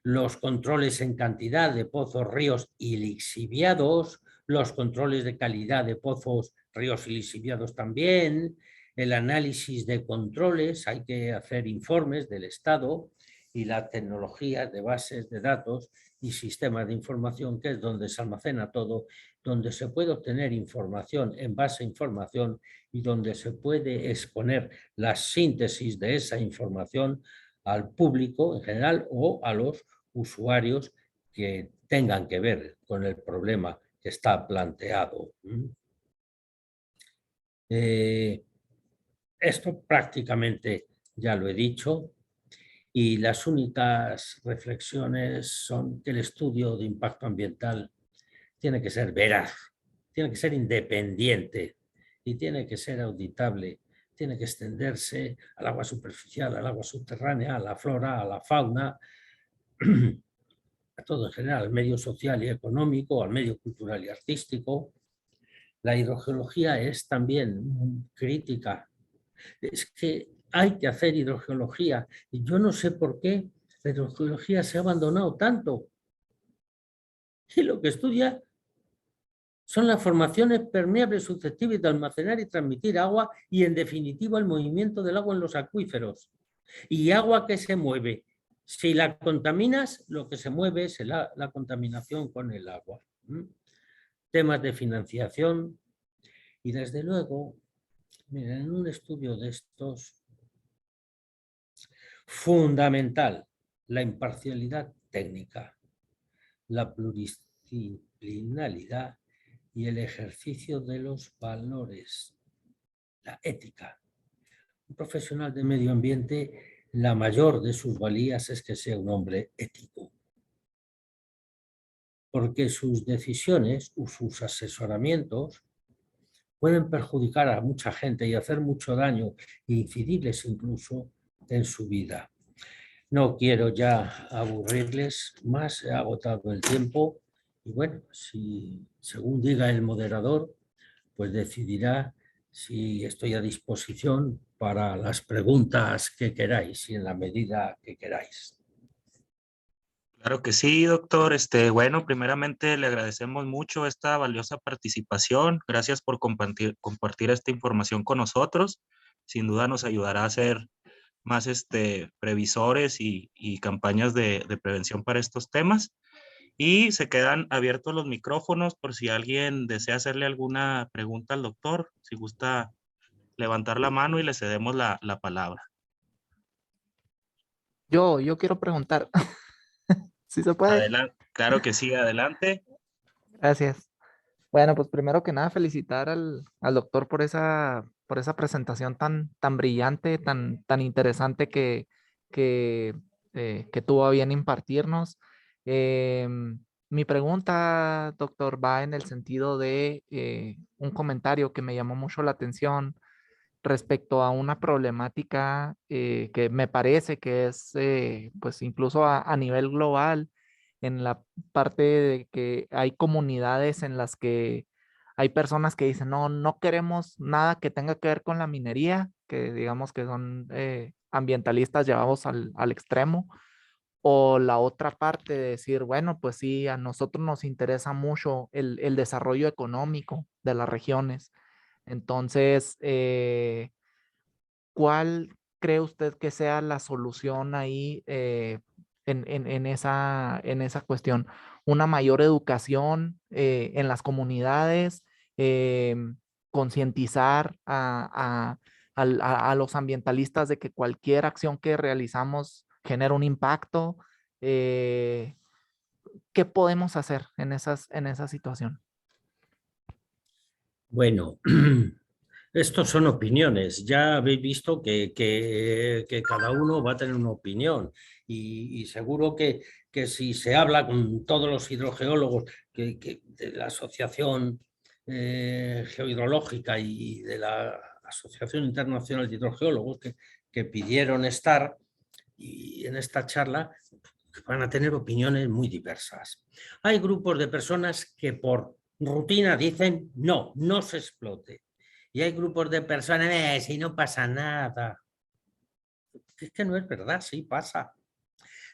los controles en cantidad de pozos, ríos y lixiviados, los controles de calidad de pozos, ríos y lixiviados también, el análisis de controles, hay que hacer informes del estado y la tecnología de bases de datos y sistemas de información, que es donde se almacena todo, donde se puede obtener información en base a información y donde se puede exponer la síntesis de esa información al público en general o a los usuarios que tengan que ver con el problema que está planteado. Esto prácticamente ya lo he dicho y las únicas reflexiones son que el estudio de impacto ambiental tiene que ser veraz, tiene que ser independiente y tiene que ser auditable, tiene que extenderse al agua superficial, al agua subterránea, a la flora, a la fauna, a todo en general, al medio social y económico, al medio cultural y artístico. La hidrogeología es también crítica. Es que hay que hacer hidrogeología y yo no sé por qué la hidrogeología se ha abandonado tanto. Y lo que estudia son las formaciones permeables susceptibles de almacenar y transmitir agua y, en definitiva, el movimiento del agua en los acuíferos. Y agua que se mueve. Si la contaminas, lo que se mueve es la contaminación con el agua. Temas de financiación y, desde luego, miren, en un estudio de estos, fundamental, la imparcialidad técnica. la pluridisciplinaridad y el ejercicio de los valores, la ética. Un profesional de medio ambiente, la mayor de sus valías es que sea un hombre ético, porque sus decisiones o sus asesoramientos pueden perjudicar a mucha gente y hacer mucho daño e incidirles incluso en su vida. No quiero ya aburrirles más, he agotado el tiempo y bueno, si según diga el moderador, pues decidirá si estoy a disposición para las preguntas que queráis y en la medida que queráis. Claro que sí, doctor. Bueno, primeramente le agradecemos mucho esta valiosa participación. Gracias por compartir esta información con nosotros. Sin duda nos ayudará a ser más previsores y campañas de prevención para estos temas. Y se quedan abiertos los micrófonos por si alguien desea hacerle alguna pregunta al doctor, si gusta levantar la mano y le cedemos la palabra. Yo quiero preguntar. ¿Sí se puede? Adelante, claro que sí, adelante. Gracias. Bueno, pues primero que nada felicitar al doctor por esa presentación tan brillante, tan interesante que, que tuvo a bien impartirnos. Mi pregunta, doctor, va en el sentido de un comentario que me llamó mucho la atención respecto a una problemática que me parece que es, pues incluso a nivel global, en la parte de que hay comunidades en las que hay personas que dicen, no, no queremos nada que tenga que ver con la minería, que digamos que son ambientalistas llevados al extremo, o la otra parte de decir, bueno, pues sí, a nosotros nos interesa mucho el desarrollo económico de las regiones. Entonces, ¿cuál cree usted que sea la solución ahí en esa cuestión? ¿Una mayor educación en las comunidades? ¿Concientizar a los ambientalistas de que cualquier acción que realizamos genera un impacto? Eh, ¿Qué podemos hacer en esa situación? Bueno, estos son opiniones. Ya habéis visto que cada uno va a tener una opinión y seguro que si se habla con todos los hidrogeólogos de la Asociación Geohidrológica y de la Asociación Internacional de Hidrogeólogos que pidieron estar y en esta charla, van a tener opiniones muy diversas. Hay grupos de personas que por rutina dicen no, no se explote. Y hay grupos de personas, si no pasa nada. Es que no es verdad, sí pasa.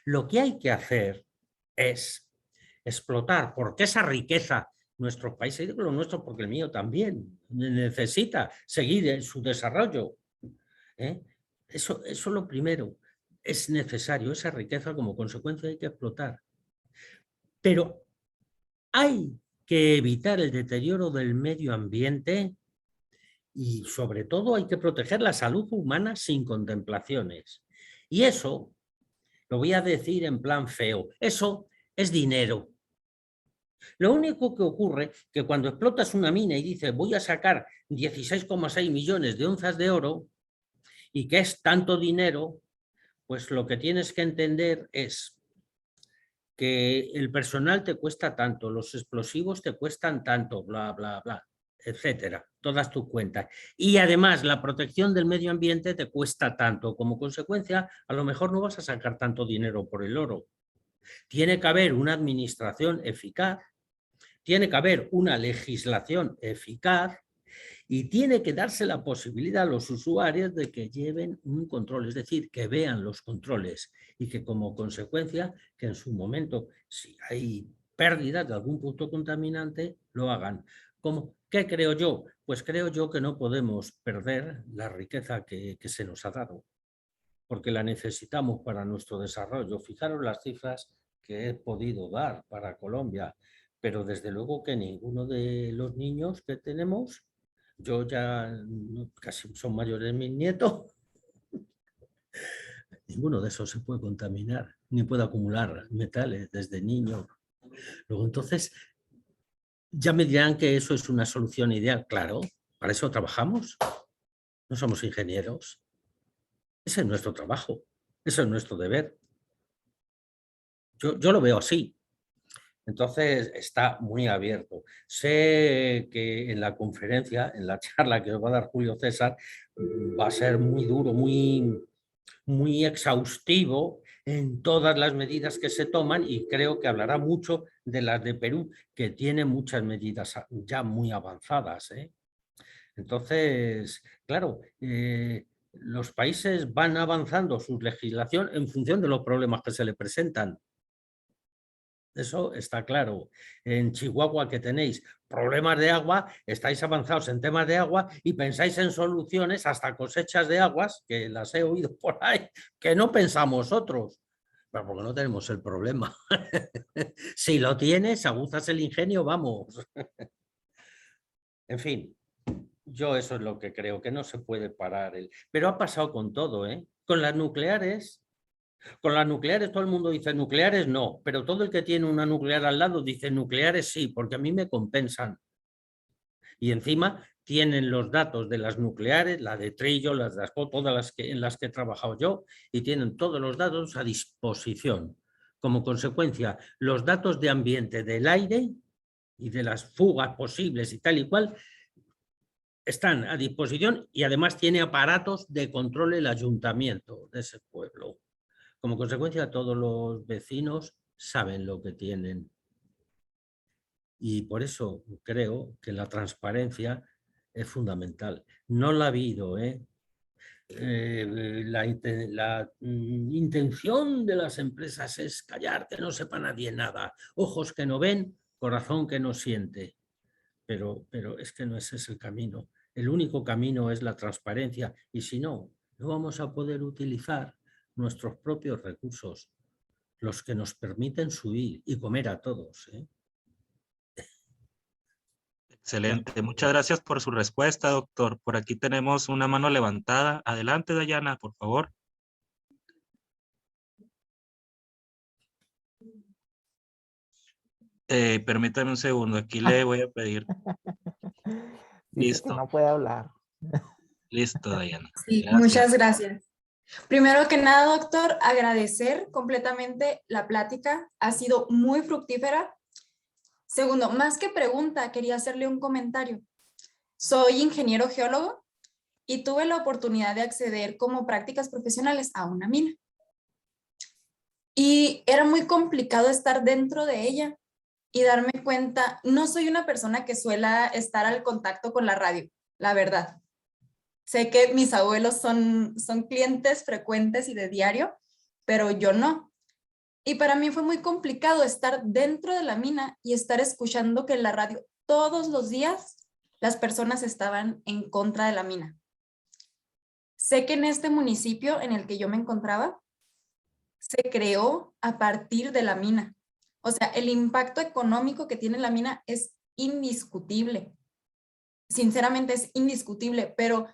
Lo que hay que hacer es explotar, porque esa riqueza, nuestros países, digo lo nuestro porque el mío también, necesita seguir en su desarrollo. Eso es lo primero. Es necesario, esa riqueza como consecuencia hay que explotar. Pero hay que evitar el deterioro del medio ambiente y sobre todo hay que proteger la salud humana sin contemplaciones. Y eso, lo voy a decir en plan feo, eso es dinero. Lo único que ocurre es que cuando explotas una mina y dices voy a sacar 16,6 millones de onzas de oro y que es tanto dinero, pues lo que tienes que entender es que el personal te cuesta tanto, los explosivos te cuestan tanto, bla, bla, bla, etcétera, todas tus cuentas. Y además la protección del medio ambiente te cuesta tanto. Como consecuencia, a lo mejor no vas a sacar tanto dinero por el oro. Tiene que haber una administración eficaz, tiene que haber una legislación eficaz y tiene que darse la posibilidad a los usuarios de que lleven un control, es decir, que vean los controles y que como consecuencia, que en su momento, si hay pérdida de algún punto contaminante, lo hagan. ¿Qué creo yo? Pues creo yo que no podemos perder la riqueza que se nos ha dado, porque la necesitamos para nuestro desarrollo. Fijaros las cifras que he podido dar para Colombia, pero desde luego que ninguno de los niños que tenemos, yo ya casi son mayores mis nietos, ninguno de esos se puede contaminar, ni puede acumular metales desde niño. Luego, entonces, ya me dirán que eso es una solución ideal. Claro, para eso trabajamos. No somos ingenieros. Ese es nuestro trabajo. Ese es nuestro deber. Yo lo veo así. Entonces, está muy abierto. Sé que en la conferencia, en la charla que os va a dar Julio César, va a ser muy duro, muy exhaustivo en todas las medidas que se toman, y creo que hablará mucho de las de Perú, que tiene muchas medidas ya muy avanzadas, ¿eh? Entonces, claro, los países van avanzando su legislación en función de los problemas que se le presentan. Eso está claro. En Chihuahua, que tenéis problemas de agua, estáis avanzados en temas de agua y pensáis en soluciones, hasta cosechas de aguas, que las he oído por ahí, que no pensamos otros. Pero porque no tenemos el problema. Si lo tienes, aguzas el ingenio, vamos. En fin, yo eso es lo que creo, que no se puede parar. Pero ha pasado con todo, ¿eh? Con las nucleares. Con las nucleares todo el mundo dice nucleares no, pero todo el que tiene una nuclear al lado dice nucleares sí, porque a mí me compensan. Y encima tienen los datos de las nucleares, la de Trillo, las de Asco, todas las en las que he trabajado yo, y tienen todos los datos a disposición. Como consecuencia, los datos de ambiente del aire y de las fugas posibles y tal y cual están a disposición, y además tiene aparatos de control el ayuntamiento de ese pueblo. Como consecuencia, todos los vecinos saben lo que tienen. Y por eso creo que la transparencia es fundamental. No la ha habido, ¿eh? La intención de las empresas es callar, que no sepa nadie nada. Ojos que no ven, corazón que no siente. Pero es que no ese es el camino. El único camino es la transparencia. Y si no, no vamos a poder utilizar nuestros propios recursos, los que nos permiten subir y comer a todos, ¿eh? Excelente. Muchas gracias por su respuesta, doctor. Por aquí tenemos una mano levantada. Adelante, Dayana, por favor. Permítame un segundo. Aquí le voy a pedir. Dice que Listo. no puede hablar. Listo, Dayana. Sí, Gracias. muchas gracias. Primero que nada, doctor, agradecer completamente la plática. Ha sido muy fructífera. Segundo, más que pregunta, quería hacerle un comentario. Soy ingeniero geólogo y tuve la oportunidad de acceder como prácticas profesionales a una mina. Y era muy complicado estar dentro de ella y darme cuenta, no soy una persona que suela estar al contacto con la radio, la verdad. Sé que mis abuelos son clientes frecuentes y de diario, pero yo no. Y para mí fue muy complicado estar dentro de la mina y estar escuchando que en la radio todos los días las personas estaban en contra de la mina. Sé que en este municipio en el que yo me encontraba, se creó a partir de la mina. O sea, el impacto económico que tiene la mina es indiscutible. Sinceramente es indiscutible, pero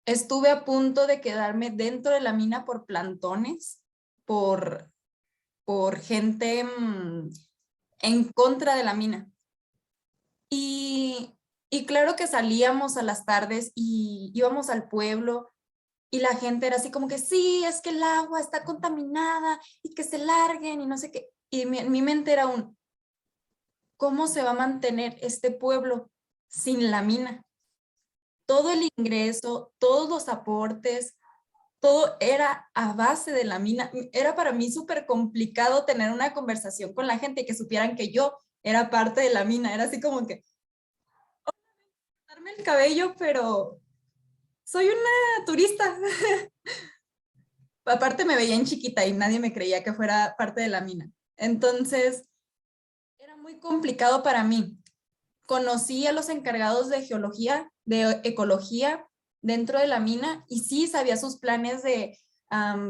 estuve a punto de quedarme dentro de la mina por plantones, por gente en contra de la mina. Y claro que salíamos a las tardes y íbamos al pueblo y la gente era así como que sí, es que el agua está contaminada y que se larguen y no sé qué. Y mi mente era ¿cómo se va a mantener este pueblo sin la mina? Todo el ingreso, todos los aportes, todo era a base de la mina. Era para mí súper complicado tener una conversación con la gente y que supieran que yo era parte de la mina. Era así como que, cortarme el cabello, pero soy una turista. Aparte me veían chiquita y nadie me creía que fuera parte de la mina. Entonces, era muy complicado para mí. Conocí a los encargados de geología, de ecología dentro de la mina y sí sabía sus planes de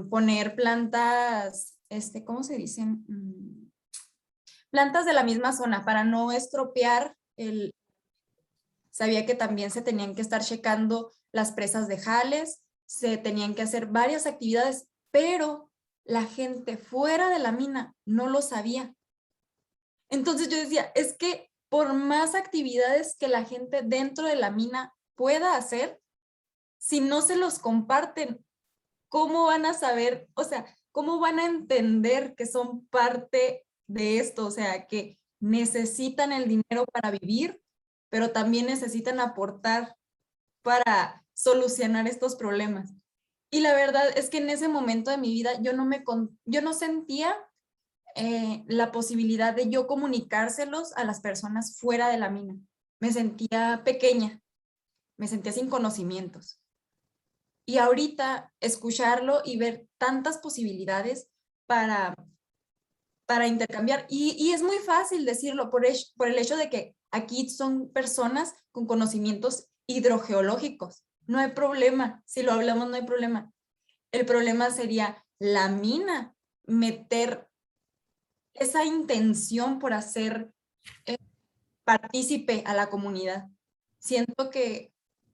poner plantas, ¿cómo se dicen? Plantas de la misma zona para no estropear el... Sabía que también se tenían que estar checando las presas de Jales, se tenían que hacer varias actividades, pero la gente fuera de la mina no lo sabía. Entonces yo decía, es que por más actividades que la gente dentro de la mina pueda hacer, si no se los comparten, ¿cómo van a saber? O sea, ¿cómo van a entender que son parte de esto? O sea, que necesitan el dinero para vivir, pero también necesitan aportar para solucionar estos problemas. Y la verdad es que en ese momento de mi vida yo no sentía la posibilidad de yo comunicárselos a las personas fuera de la mina. Me sentía pequeña, me sentía sin conocimientos. Y ahorita escucharlo y ver tantas posibilidades para intercambiar. Y es muy fácil decirlo por el hecho de que aquí son personas con conocimientos hidrogeológicos. No hay problema, si lo hablamos no hay problema. El problema sería la mina, meter esa intención por hacer partícipe a la comunidad. Siento que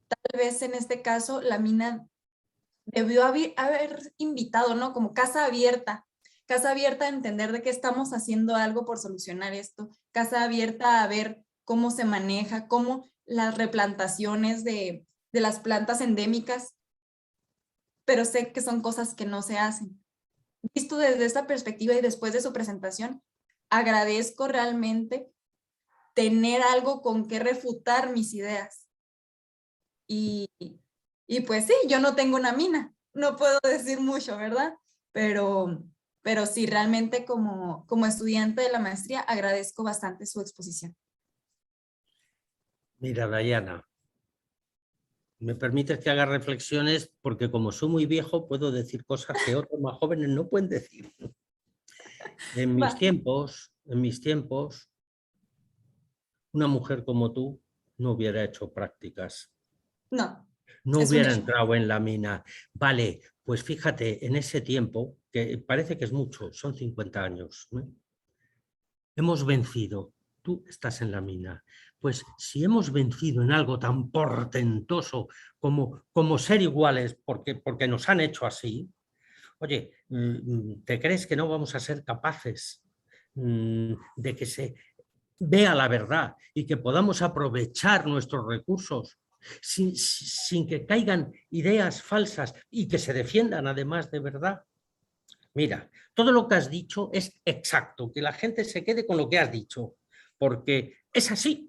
tal vez en este caso la mina debió haber invitado, ¿no? Como casa abierta a entender de que estamos haciendo algo por solucionar esto, casa abierta a ver cómo se maneja, cómo las replantaciones de las plantas endémicas, pero sé que son cosas que no se hacen. Visto desde esta perspectiva y después de su presentación, agradezco realmente tener algo con que refutar mis ideas. Y pues sí, yo no tengo una mina, no puedo decir mucho, ¿verdad? Pero sí, realmente como estudiante de la maestría agradezco bastante su exposición. Mira, Dayana, me permites que haga reflexiones porque como soy muy viejo puedo decir cosas que otros más jóvenes no pueden decir. En mis tiempos, una mujer como tú no hubiera hecho prácticas. No, No es un hubiera hecho. entrado en la mina. Vale, pues fíjate, en ese tiempo, que parece que es mucho, son 50 años, ¿no? Hemos vencido. Tú estás en la mina. Pues si hemos vencido en algo tan portentoso como ser iguales, porque nos han hecho así, oye, ¿te crees que no vamos a ser capaces de que se vea la verdad y que podamos aprovechar nuestros recursos sin que caigan ideas falsas y que se defiendan además de verdad? Mira, todo lo que has dicho es exacto, que la gente se quede con lo que has dicho, porque es así,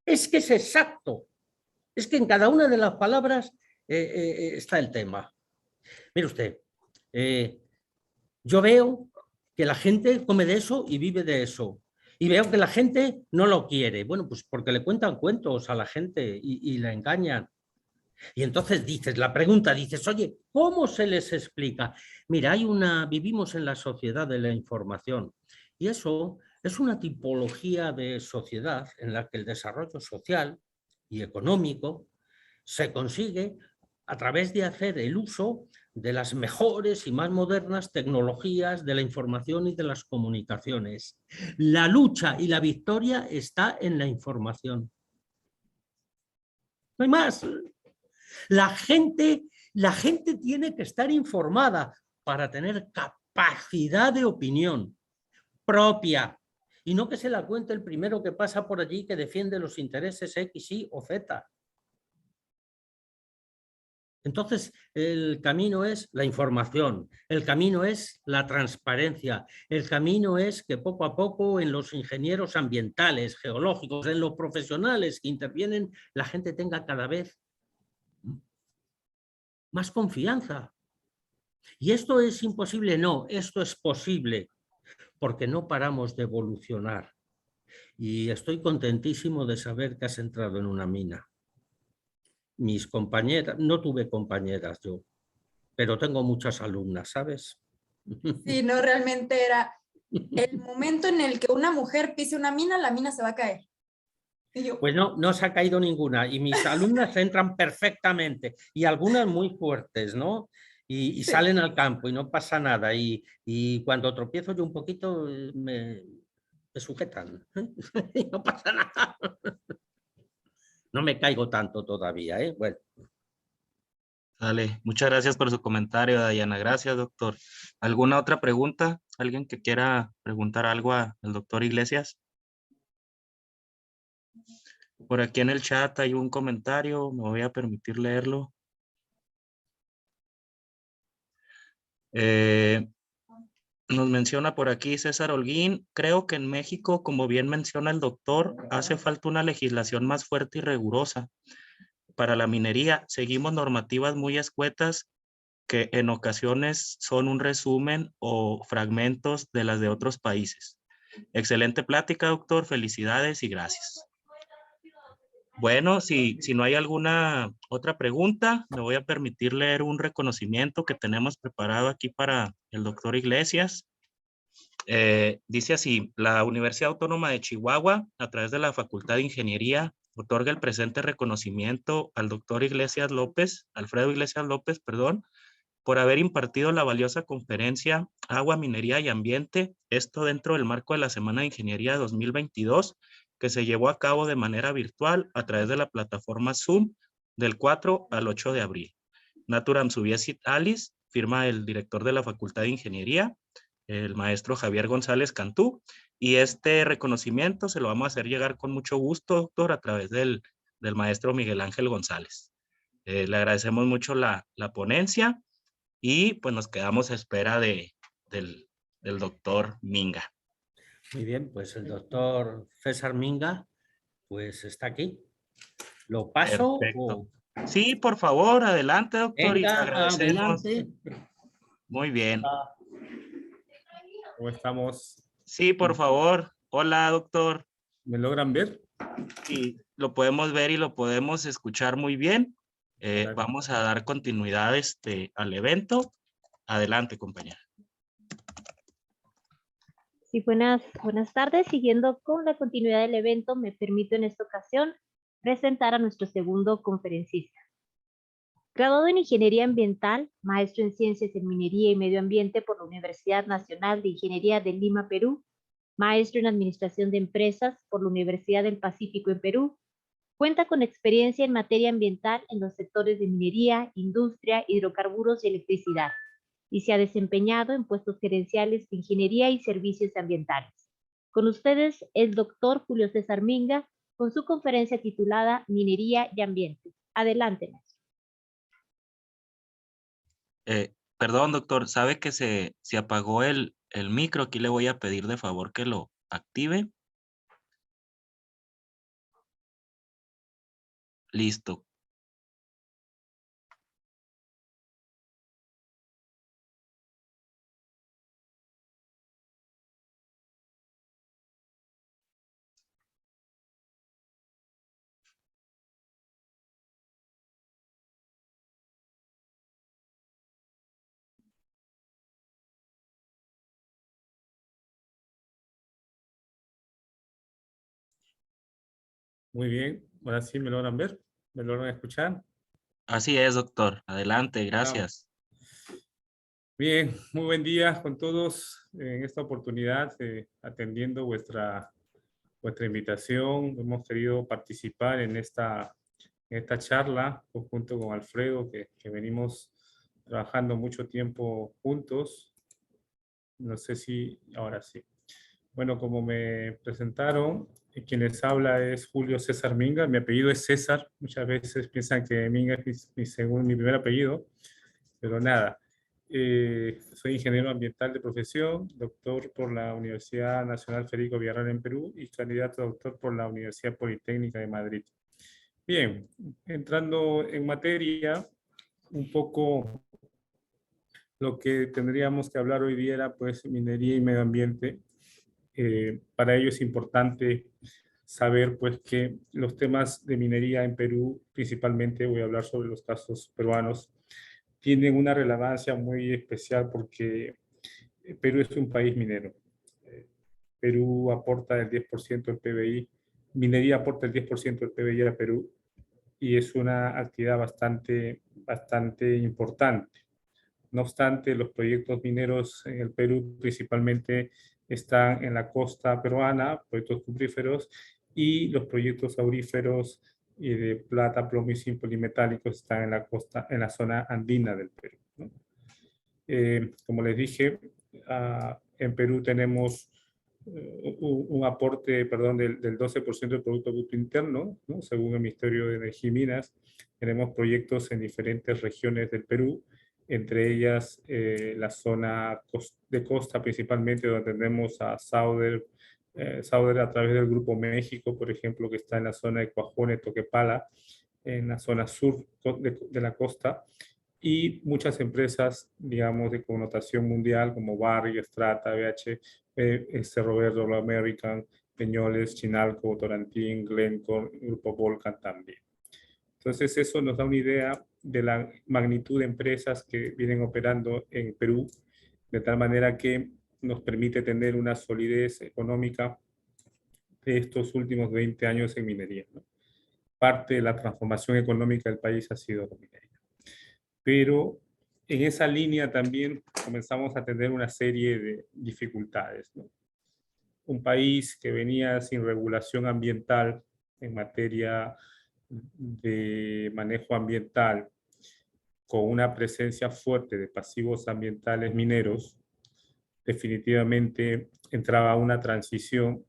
es que es exacto, es que en cada una de las palabras está el tema. Mire usted, yo veo que la gente come de eso y vive de eso. Y veo que la gente no lo quiere. Bueno, pues porque le cuentan cuentos a la gente y la engañan. Y entonces la pregunta dices, oye, ¿cómo se les explica? Mira, vivimos en la sociedad de la información y eso es una tipología de sociedad en la que el desarrollo social y económico se consigue a través de hacer el uso de las mejores y más modernas tecnologías de la información y de las comunicaciones. La lucha y la victoria está en la información. No hay más. La gente tiene que estar informada para tener capacidad de opinión propia y no que se la cuente el primero que pasa por allí que defiende los intereses X, Y o Z. Entonces, el camino es la información, el camino es la transparencia, el camino es que poco a poco en los ingenieros ambientales, geológicos, en los profesionales que intervienen, la gente tenga cada vez más confianza. ¿Y esto es imposible? No, esto es posible, porque no paramos de evolucionar. Y estoy contentísimo de saber que has entrado en una mina. Mis compañeras, no tuve compañeras yo, pero tengo muchas alumnas, ¿sabes? Sí, no, realmente era el momento en el que una mujer pise una mina, la mina se va a caer. Y yo, Pues no se ha caído ninguna y mis alumnas entran perfectamente y algunas muy fuertes, ¿no? Y sí. salen al campo y no pasa nada y cuando tropiezo yo un poquito me sujetan y no pasa nada. No me caigo tanto todavía, ¿eh? Bueno. Dale, muchas gracias por su comentario, Dayana. Gracias, doctor. ¿Alguna otra pregunta? ¿Alguien que quiera preguntar algo al doctor Iglesias? Por aquí en el chat hay un comentario, me voy a permitir leerlo. Nos menciona por aquí César Holguín, creo que en México, como bien menciona el doctor, hace falta una legislación más fuerte y rigurosa. Para la minería, seguimos normativas muy escuetas que en ocasiones son un resumen o fragmentos de las de otros países. Excelente plática, doctor. Felicidades y gracias. Bueno, si no hay alguna otra pregunta, me voy a permitir leer un reconocimiento que tenemos preparado aquí para el doctor Iglesias. Dice así, la Universidad Autónoma de Chihuahua, a través de la Facultad de Ingeniería, otorga el presente reconocimiento al doctor Iglesias López, Alfredo Iglesias López, perdón, por haber impartido la valiosa conferencia Agua, Minería y Ambiente, esto dentro del marco de la Semana de Ingeniería 2022, que se llevó a cabo de manera virtual a través de la plataforma Zoom del 4 al 8 de abril. Naturam Subiesit Alice, firma el director de la Facultad de Ingeniería, el maestro Javier González Cantú, y este reconocimiento se lo vamos a hacer llegar con mucho gusto, doctor, a través del maestro Miguel Ángel González. Le agradecemos mucho la ponencia y pues nos quedamos a espera del doctor Minga. Muy bien, pues el doctor César Minga, pues está aquí. ¿Lo paso? Perfecto. Sí, por favor, adelante, doctor, y le Venga, agradecemos. adelante. Muy bien. ¿Cómo estamos? Sí, por favor. Hola, doctor. ¿Me logran ver? Sí, lo podemos ver y lo podemos escuchar muy bien. Hola. Vamos a dar continuidad al evento. Adelante, compañera. Sí, buenas tardes. Siguiendo con la continuidad del evento, me permito en esta ocasión presentar a nuestro segundo conferencista. Graduado en Ingeniería Ambiental, maestro en Ciencias en Minería y Medio Ambiente por la Universidad Nacional de Ingeniería de Lima, Perú, maestro en Administración de Empresas por la Universidad del Pacífico en Perú, cuenta con experiencia en materia ambiental en los sectores de minería, industria, hidrocarburos y electricidad, y se ha desempeñado en puestos gerenciales de ingeniería y servicios ambientales. Con ustedes, el doctor Julio César Minga, con su conferencia titulada Minería y Ambiente. Adelante, maestro. Perdón, doctor, sabe que se apagó el micro. Aquí le voy a pedir de favor que lo active. Listo. Muy bien. Ahora sí, ¿me logran ver? ¿Me logran escuchar? Así es, doctor. Adelante, gracias. Bien, muy buen día con todos. En esta oportunidad, atendiendo vuestra invitación, hemos querido participar en esta charla junto con Alfredo, que venimos trabajando mucho tiempo juntos. No sé si ahora sí. Bueno, como me presentaron, quien les habla es Julio César Minga. Mi apellido es César. Muchas veces piensan que Minga es mi primer apellido, pero nada. Soy ingeniero ambiental de profesión, doctor por la Universidad Nacional Federico Villarreal en Perú y candidato a doctor por la Universidad Politécnica de Madrid. Bien, entrando en materia, un poco lo que tendríamos que hablar hoy día era pues minería y medio ambiente. Para ello es importante saber pues que los temas de minería en Perú, principalmente voy a hablar sobre los casos peruanos, tienen una relevancia muy especial porque Perú es un país minero. Perú aporta el 10% del PBI, minería aporta el 10% del PBI a Perú y es una actividad bastante importante. No obstante, los proyectos mineros en el Perú principalmente están en la costa peruana, proyectos cupríferos, y los proyectos auríferos y de plata, plomo y zinc polimetálicos están en la costa, en la zona andina del Perú, ¿no? Como les dije, en Perú tenemos un aporte, perdón, del 12% del Producto Bruto Interno, ¿no? Según el Ministerio de Energía y Minas. Tenemos proyectos en diferentes regiones del Perú, entre ellas la zona de costa principalmente, donde tenemos a Sauder a través del Grupo México, por ejemplo, que está en la zona de Cuajone, Toquepala, en la zona sur de la costa, y muchas empresas, digamos, de connotación mundial, como Barrick, Strata, BH, Cerro Verde, All American, Peñoles, Chinalco, Votorantim, Glencore, Grupo Volcan también. Entonces, eso nos da una idea de la magnitud de empresas que vienen operando en Perú, de tal manera que nos permite tener una solidez económica de estos últimos 20 años en minería, ¿no? Parte de la transformación económica del país ha sido la minería. Pero en esa línea también comenzamos a tener una serie de dificultades, ¿no? Un país que venía sin regulación ambiental en materia de manejo ambiental, con una presencia fuerte de pasivos ambientales mineros, definitivamente entraba a una transición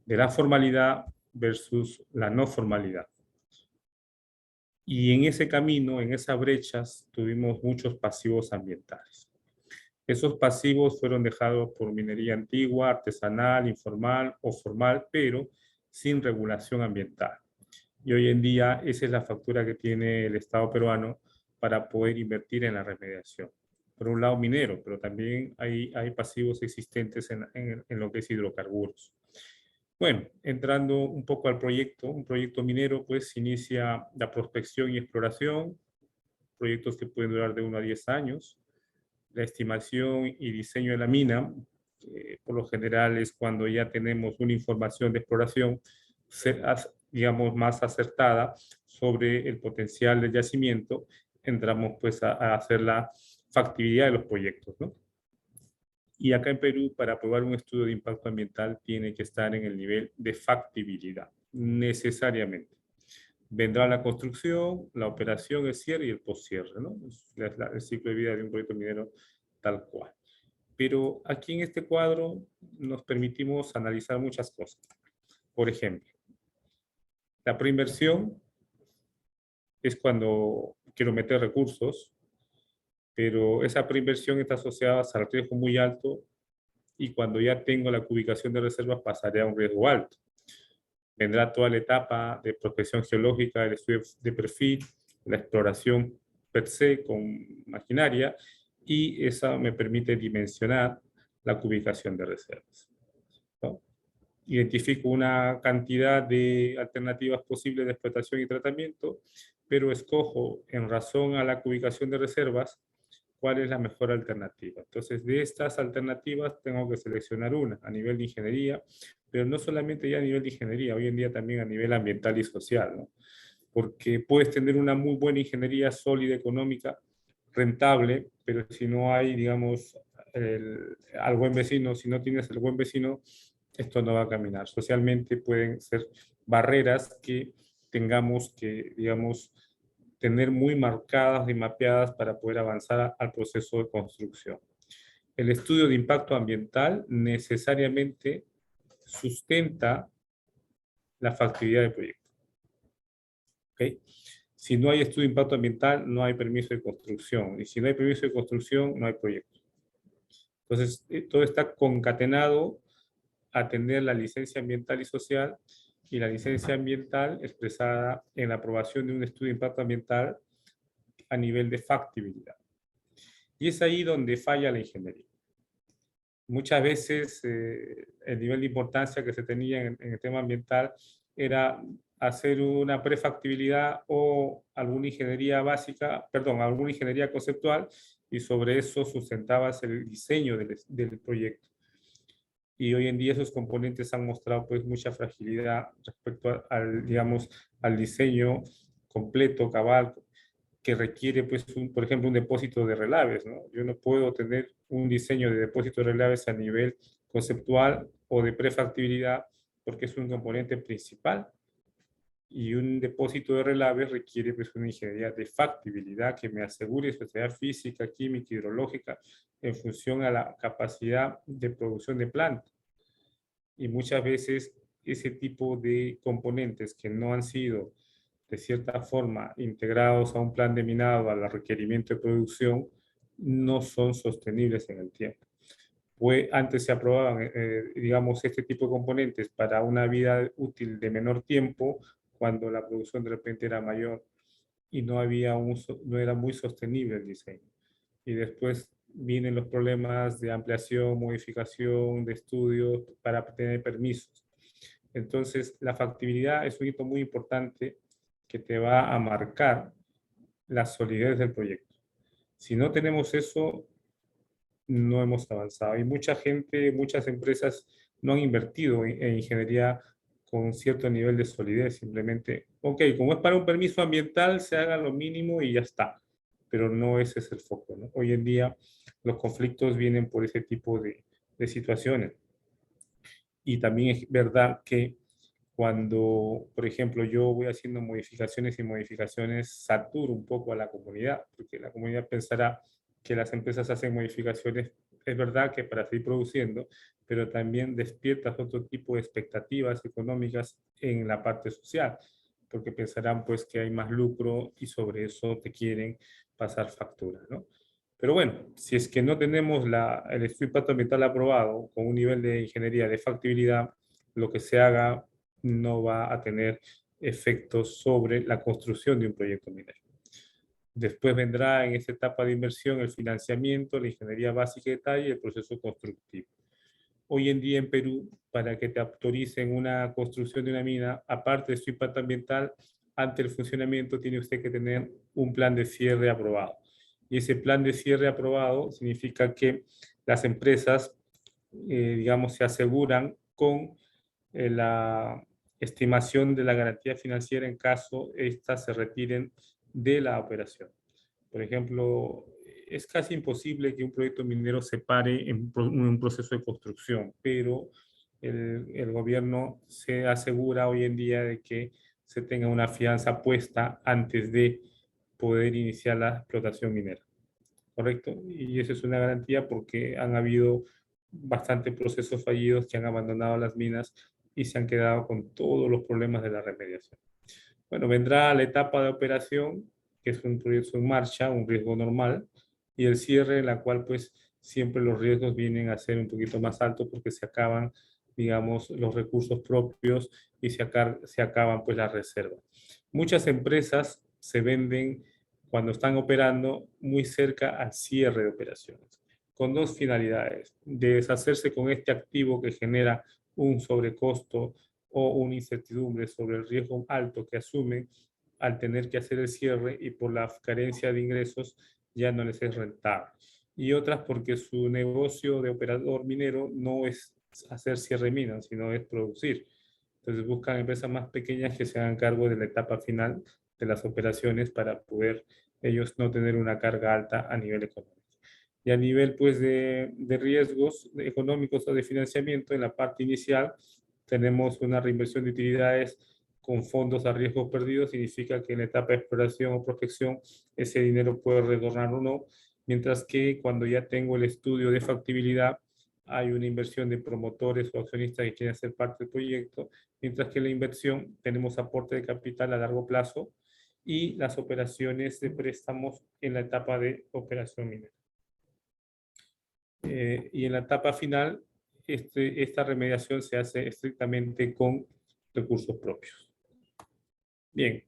de la formalidad versus la no formalidad. Y en ese camino, en esas brechas, tuvimos muchos pasivos ambientales. Esos pasivos fueron dejados por minería antigua, artesanal, informal o formal, pero sin regulación ambiental. Y hoy en día esa es la factura que tiene el Estado peruano para poder invertir en la remediación. Por un lado minero, pero también hay pasivos existentes en lo que es hidrocarburos. Bueno, entrando un poco al proyecto, un proyecto minero, pues inicia la prospección y exploración, proyectos que pueden durar de 1 a 10 años. La estimación y diseño de la mina, por lo general es cuando ya tenemos una información de exploración, digamos, más acertada sobre el potencial del yacimiento, entramos pues a hacer la factibilidad de los proyectos, ¿no? Y acá en Perú, para aprobar un estudio de impacto ambiental, tiene que estar en el nivel de factibilidad, necesariamente. Vendrá la construcción, la operación, el cierre y el postcierre, ¿no? Es el ciclo de vida de un proyecto minero tal cual. Pero aquí en este cuadro nos permitimos analizar muchas cosas. Por ejemplo, la preinversión es cuando quiero meter recursos, pero esa preinversión está asociada al riesgo muy alto y cuando ya tengo la ubicación de reservas pasaré a un riesgo alto. Vendrá toda la etapa de prospección geológica, el estudio de perfil, la exploración per se con maquinaria, y esa me permite dimensionar la ubicación de reservas, ¿no? Identifico una cantidad de alternativas posibles de explotación y tratamiento, pero escojo en razón a la ubicación de reservas cuál es la mejor alternativa. Entonces, de estas alternativas tengo que seleccionar una a nivel de ingeniería, pero no solamente ya a nivel de ingeniería, hoy en día también a nivel ambiental y social, ¿no? Porque puedes tener una muy buena ingeniería sólida, económica, rentable, pero si no hay, digamos, al buen vecino, si no tienes el buen vecino, esto no va a caminar. Socialmente pueden ser barreras que tengamos que, digamos, tener muy marcadas y mapeadas para poder avanzar al proceso de construcción. El estudio de impacto ambiental necesariamente sustenta la factibilidad del proyecto. ¿Okay? Si no hay estudio de impacto ambiental, no hay permiso de construcción. Y si no hay permiso de construcción, no hay proyecto. Entonces, todo está concatenado a tener la licencia ambiental y social, y la licencia ambiental expresada en la aprobación de un estudio de impacto ambiental a nivel de factibilidad. Y es ahí donde falla la ingeniería. Muchas veces el nivel de importancia que se tenía en el tema ambiental era hacer una prefactibilidad o alguna ingeniería básica, perdón, alguna ingeniería conceptual, y sobre eso sustentabas el diseño del proyecto. Y hoy en día esos componentes han mostrado pues mucha fragilidad respecto al, digamos, al diseño completo, cabal, que requiere, pues, por ejemplo, un depósito de relaves, ¿no? Yo no puedo tener un diseño de depósito de relaves a nivel conceptual o de prefactibilidad porque es un componente principal Y un depósito de relaves requiere pues, una ingeniería de factibilidad que me asegure especialidad física, química, hidrológica en función a la capacidad de producción de planta. Y muchas veces ese tipo de componentes que no han sido de cierta forma integrados a un plan de minado, al requerimiento de producción, no son sostenibles en el tiempo. Pues antes se aprobaban, digamos, este tipo de componentes para una vida útil de menor tiempo, cuando la producción de repente era mayor y no era muy sostenible el diseño. Y después vienen los problemas de ampliación, modificación, de estudios para tener permisos. Entonces, la factibilidad es un hito muy importante que te va a marcar la solidez del proyecto. Si no tenemos eso, no hemos avanzado. Y mucha gente, muchas empresas no han invertido en ingeniería con cierto nivel de solidez. Simplemente, ok, como es para un permiso ambiental, se haga lo mínimo y ya está. Pero no ese es el foco, ¿no? Hoy en día los conflictos vienen por ese tipo de situaciones. Y también es verdad que cuando, por ejemplo, yo voy haciendo modificaciones y modificaciones, saturo un poco a la comunidad, porque la comunidad pensará que las empresas hacen modificaciones, es verdad que para seguir produciendo, pero también despiertas otro tipo de expectativas económicas en la parte social, porque pensarán pues que hay más lucro y sobre eso te quieren pasar factura, ¿no? Pero bueno, si es que no tenemos el estudio de impacto ambiental aprobado con un nivel de ingeniería de factibilidad, lo que se haga no va a tener efectos sobre la construcción de un proyecto minero. Después vendrá en esta etapa de inversión el financiamiento, la ingeniería básica de detalle y el proceso constructivo. Hoy en día en Perú, para que te autoricen una construcción de una mina, aparte de su impacto ambiental, ante el funcionamiento tiene usted que tener un plan de cierre aprobado. Y ese plan de cierre aprobado significa que las empresas, digamos, se aseguran con la estimación de la garantía financiera en caso éstas se retiren de la operación. Por ejemplo, es casi imposible que un proyecto minero se pare en un proceso de construcción, pero el gobierno se asegura hoy en día de que se tenga una fianza puesta antes de poder iniciar la explotación minera. ¿Correcto? Y esa es una garantía porque han habido bastantes procesos fallidos que han abandonado las minas y se han quedado con todos los problemas de la remediación. Bueno, vendrá la etapa de operación, que es un proyecto en marcha, un riesgo normal, y el cierre, en la cual pues siempre los riesgos vienen a ser un poquito más altos porque se acaban, digamos, los recursos propios y se acaban pues las reservas. Muchas empresas se venden cuando están operando muy cerca al cierre de operaciones, con dos finalidades: de deshacerse con este activo que genera un sobrecosto o una incertidumbre sobre el riesgo alto que asumen al tener que hacer el cierre y por la carencia de ingresos ya no les es rentable. Y otras porque su negocio de operador minero no es hacer cierre de minas, sino es producir. Entonces buscan empresas más pequeñas que se hagan cargo de la etapa final de las operaciones para poder ellos no tener una carga alta a nivel económico. Y a nivel pues de riesgos económicos o de financiamiento, en la parte inicial tenemos una reinversión de utilidades con fondos a riesgos perdidos. Significa que en la etapa de exploración o prospección ese dinero puede retornar o no, mientras que cuando ya tengo el estudio de factibilidad hay una inversión de promotores o accionistas que quieren ser parte del proyecto, mientras que la inversión tenemos aporte de capital a largo plazo y las operaciones de préstamos en la etapa de operación minera. Y en la etapa final, esta remediación se hace estrictamente con recursos propios. Bien,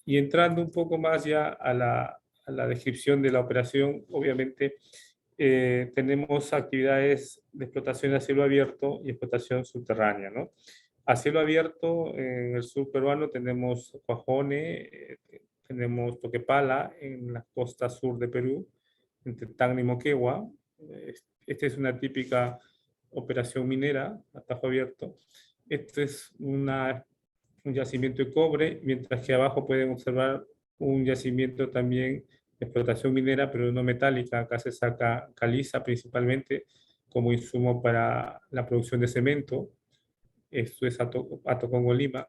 y entrando un poco más ya a la descripción de la operación, obviamente tenemos actividades de explotación a cielo abierto y explotación subterránea, ¿no? A cielo abierto, en el sur peruano tenemos Cuajone, tenemos Toquepala en la costa sur de Perú, entre Tacna y Moquegua. Esta es una típica operación minera a tajo abierto. Este es un yacimiento de cobre, mientras que abajo pueden observar un yacimiento también de explotación minera, pero no metálica. Acá se saca caliza principalmente como insumo para la producción de cemento. Esto es Atocongo, Lima.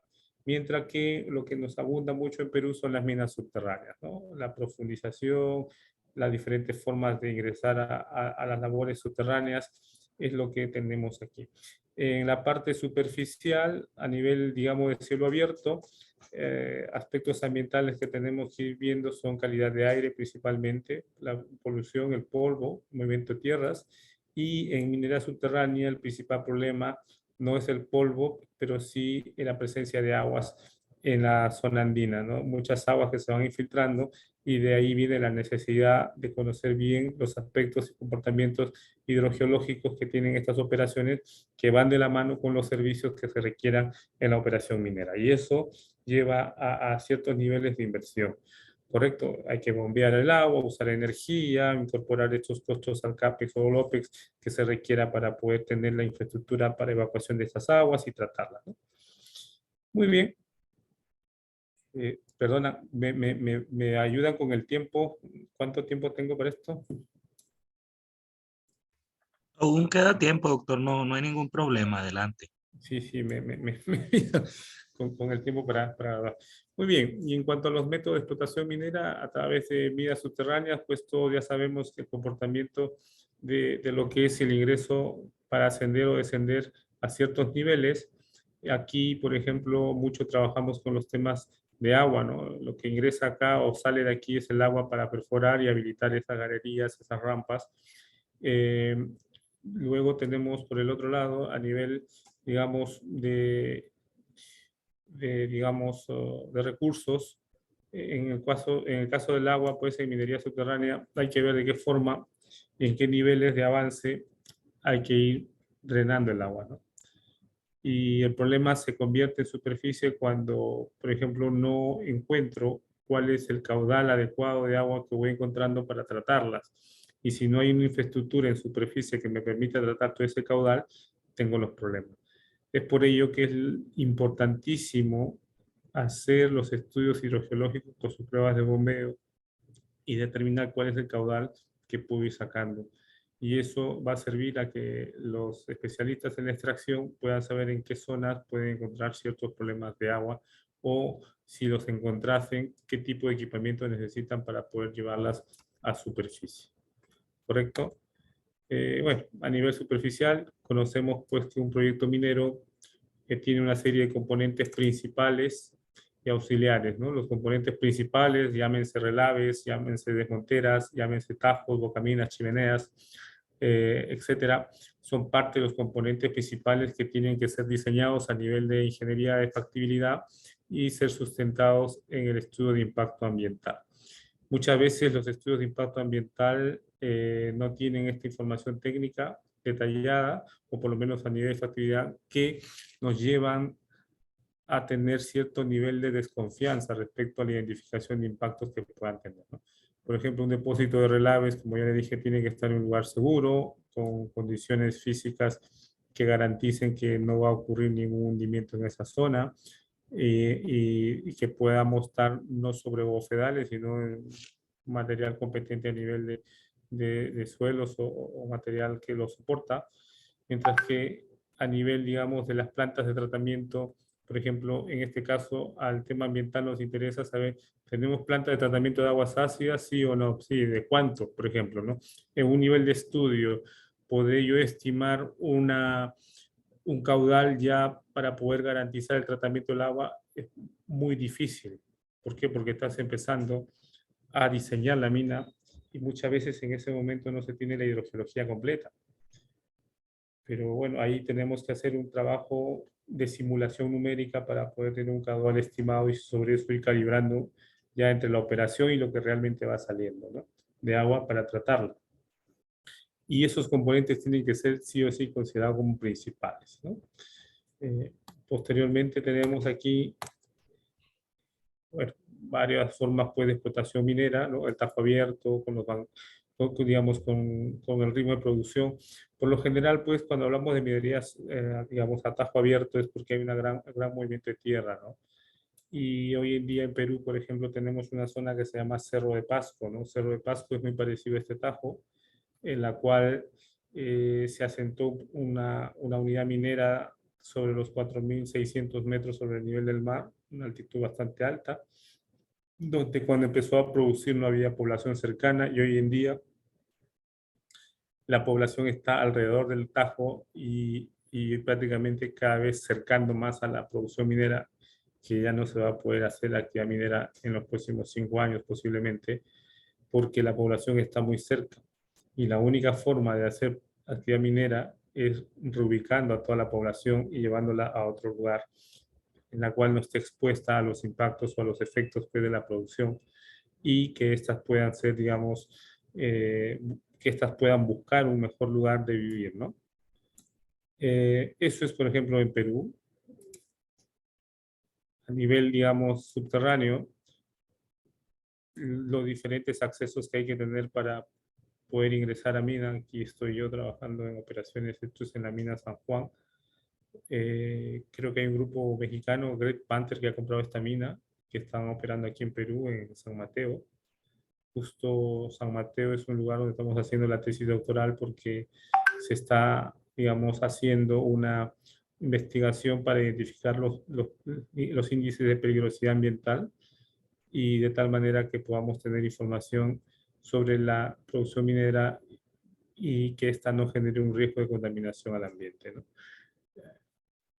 mientras que lo que nos abunda mucho en Perú son las minas subterráneas, ¿no? La profundización, las diferentes formas de ingresar a las labores subterráneas es lo que tenemos aquí. En la parte superficial, a nivel, digamos, de cielo abierto, aspectos ambientales que tenemos que ir viendo son calidad de aire principalmente, la polución, el polvo, movimiento de tierras, y en minería subterránea el principal problema no es el polvo, pero sí la presencia de aguas en la zona andina, ¿no? Muchas aguas que se van infiltrando y de ahí viene la necesidad de conocer bien los aspectos y comportamientos hidrogeológicos que tienen estas operaciones que van de la mano con los servicios que se requieran en la operación minera. Y eso lleva a ciertos niveles de inversión. ¿Correcto? Hay que bombear el agua, usar energía, incorporar estos costos al CAPEX o al OPEX que se requiera para poder tener la infraestructura para evacuación de estas aguas y tratarlas, ¿no? Muy bien. Perdona, ¿me ayudan con el tiempo? ¿Cuánto tiempo tengo para esto? Aún queda tiempo, doctor, no hay ningún problema, adelante. Sí, me ayudan con el tiempo para... Muy bien, y en cuanto a los métodos de explotación minera a través de minas subterráneas, pues todos ya sabemos que el comportamiento de lo que es el ingreso para ascender o descender a ciertos niveles. Aquí, por ejemplo, mucho trabajamos con los temas de agua, ¿no? Lo que ingresa acá o sale de aquí es el agua para perforar y habilitar esas galerías, esas rampas. Luego tenemos por el otro lado, a nivel, digamos, de recursos, en el caso del agua, pues en minería subterránea hay que ver de qué forma y en qué niveles de avance hay que ir drenando el agua, ¿no? Y el problema se convierte en superficie cuando, por ejemplo, no encuentro cuál es el caudal adecuado de agua que voy encontrando para tratarlas. Y si no hay una infraestructura en superficie que me permita tratar todo ese caudal, tengo los problemas. Es por ello que es importantísimo hacer los estudios hidrogeológicos con sus pruebas de bombeo y determinar cuál es el caudal que puedo ir sacando. Y eso va a servir a que los especialistas en la extracción puedan saber en qué zonas pueden encontrar ciertos problemas de agua o si los encontrasen, qué tipo de equipamiento necesitan para poder llevarlas a superficie. ¿Correcto? Bueno, a nivel superficial, conocemos pues que un proyecto minero tiene una serie de componentes principales y auxiliares, ¿no? Los componentes principales, llámense relaves, llámense desmonteras, llámense tajos, bocaminas, chimeneas, etcétera, son parte de los componentes principales que tienen que ser diseñados a nivel de ingeniería de factibilidad y ser sustentados en el estudio de impacto ambiental. Muchas veces los estudios de impacto ambiental no tienen esta información técnica detallada, o por lo menos a nivel de factibilidad, que nos llevan a tener cierto nivel de desconfianza respecto a la identificación de impactos que puedan tener, ¿no? Por ejemplo, un depósito de relaves, como ya le dije, tiene que estar en un lugar seguro, con condiciones físicas que garanticen que no va a ocurrir ningún hundimiento en esa zona y que podamos estar no sobre bofedales, sino en material competente a nivel de suelos o material que lo soporta, mientras que a nivel, digamos, de las plantas de tratamiento, por ejemplo, en este caso, al tema ambiental nos interesa saber, ¿tenemos plantas de tratamiento de aguas ácidas, sí o no? Sí, ¿de cuánto, por ejemplo, no? En un nivel de estudio, ¿podré yo estimar un caudal ya para poder garantizar el tratamiento del agua? Es muy difícil. ¿Por qué? Porque estás empezando a diseñar la mina y muchas veces en ese momento no se tiene la hidrogeología completa. Pero bueno, ahí tenemos que hacer un trabajo de simulación numérica para poder tener un caudal estimado y sobre eso ir calibrando ya entre la operación y lo que realmente va saliendo, ¿no? De agua para tratarla. Y esos componentes tienen que ser sí o sí considerados como principales, ¿no? Posteriormente tenemos aquí, bueno, varias formas pues, de explotación minera, ¿no? El tajo abierto, digamos, con el ritmo de producción. Por lo general, pues, cuando hablamos de minerías, digamos, a tajo abierto es porque hay un gran movimiento de tierra, ¿no? Y hoy en día en Perú, por ejemplo, tenemos una zona que se llama Cerro de Pasco, ¿no? Cerro de Pasco es muy parecido a este tajo, en la cual se asentó una unidad minera sobre los 4.600 metros sobre el nivel del mar, una altitud bastante alta, donde cuando empezó a producir no había población cercana y hoy en día la población está alrededor del Tajo y prácticamente cada vez cercando más a la producción minera, que ya no se va a poder hacer actividad minera en los próximos 5 años posiblemente, porque la población está muy cerca. Y la única forma de hacer actividad minera es reubicando a toda la población y llevándola a otro lugar en la cual no esté expuesta a los impactos o a los efectos pues, de la producción y que éstas puedan ser, digamos, que éstas puedan buscar un mejor lugar de vivir, ¿no? Eso es, por ejemplo, en Perú. A nivel, digamos, subterráneo, los diferentes accesos que hay que tener para poder ingresar a mina. Aquí estoy yo trabajando en operaciones hechas en la mina San Juan. Creo que hay un grupo mexicano, Great Panther, que ha comprado esta mina, que están operando aquí en Perú, en San Mateo. Justo San Mateo es un lugar donde estamos haciendo la tesis doctoral porque se está, digamos, haciendo una investigación para identificar los índices de peligrosidad ambiental y de tal manera que podamos tener información sobre la producción minera y que ésta no genere un riesgo de contaminación al ambiente, ¿no?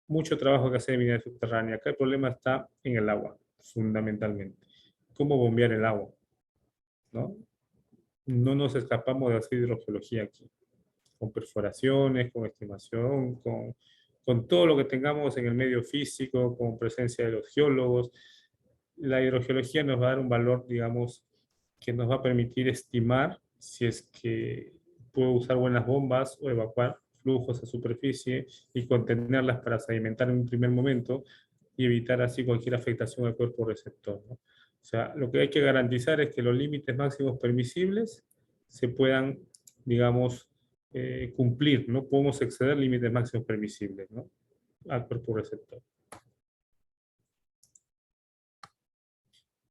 Mucho trabajo que hacer en minería subterránea. Acá el problema está en el agua, fundamentalmente. ¿Cómo bombear el agua? ¿No? No nos escapamos de hacer hidrogeología aquí, con perforaciones, con estimación, con todo lo que tengamos en el medio físico, con presencia de los geólogos. La hidrogeología nos va a dar un valor, digamos, que nos va a permitir estimar si es que puedo usar buenas bombas o evacuar flujos a superficie y contenerlas para sedimentar en un primer momento y evitar así cualquier afectación al cuerpo receptor, ¿no? O sea, lo que hay que garantizar es que los límites máximos permisibles se puedan, digamos, cumplir. No podemos exceder límites máximos permisibles, ¿no?, al cuerpo receptor.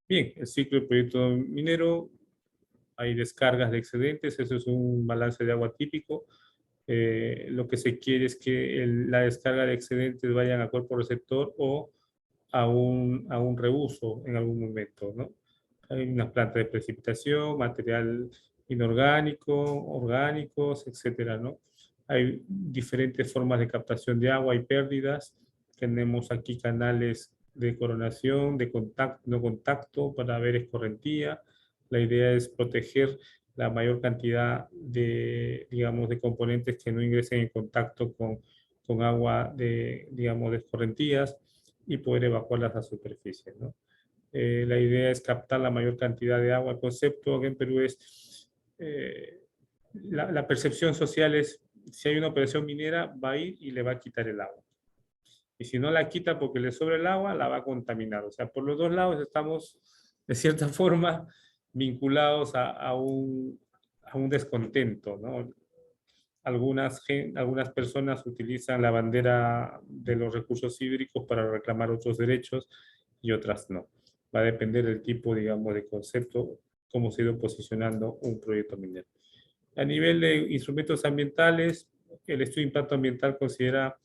Bien, el ciclo del proyecto minero, hay descargas de excedentes, eso es un balance de agua típico. Lo que se quiere es que la descarga de excedentes vayan a cuerpo receptor o a un reuso en algún momento, ¿no? Hay unas plantas de precipitación, material inorgánico, orgánicos, etcétera, ¿no? Hay diferentes formas de captación de agua y pérdidas. Tenemos aquí canales de coronación, de contacto, no contacto, para ver escorrentía. La idea es proteger la mayor cantidad de, digamos, de componentes que no ingresen en contacto con agua de, digamos, de escorrentías y poder evacuarlas a superficie, ¿no? La idea es captar la mayor cantidad de agua. El concepto aquí en Perú es, la percepción social es, si hay una operación minera, va a ir y le va a quitar el agua. Y si no la quita porque le sobra el agua, la va a contaminar. O sea, por los dos lados estamos, de cierta forma, vinculados a un descontento, ¿no? Algunas personas utilizan la bandera de los recursos hídricos para reclamar otros derechos y otras no. Va a depender del tipo, digamos, de concepto, cómo se ha ido posicionando un proyecto minero. A nivel de instrumentos ambientales, el estudio de impacto ambiental considera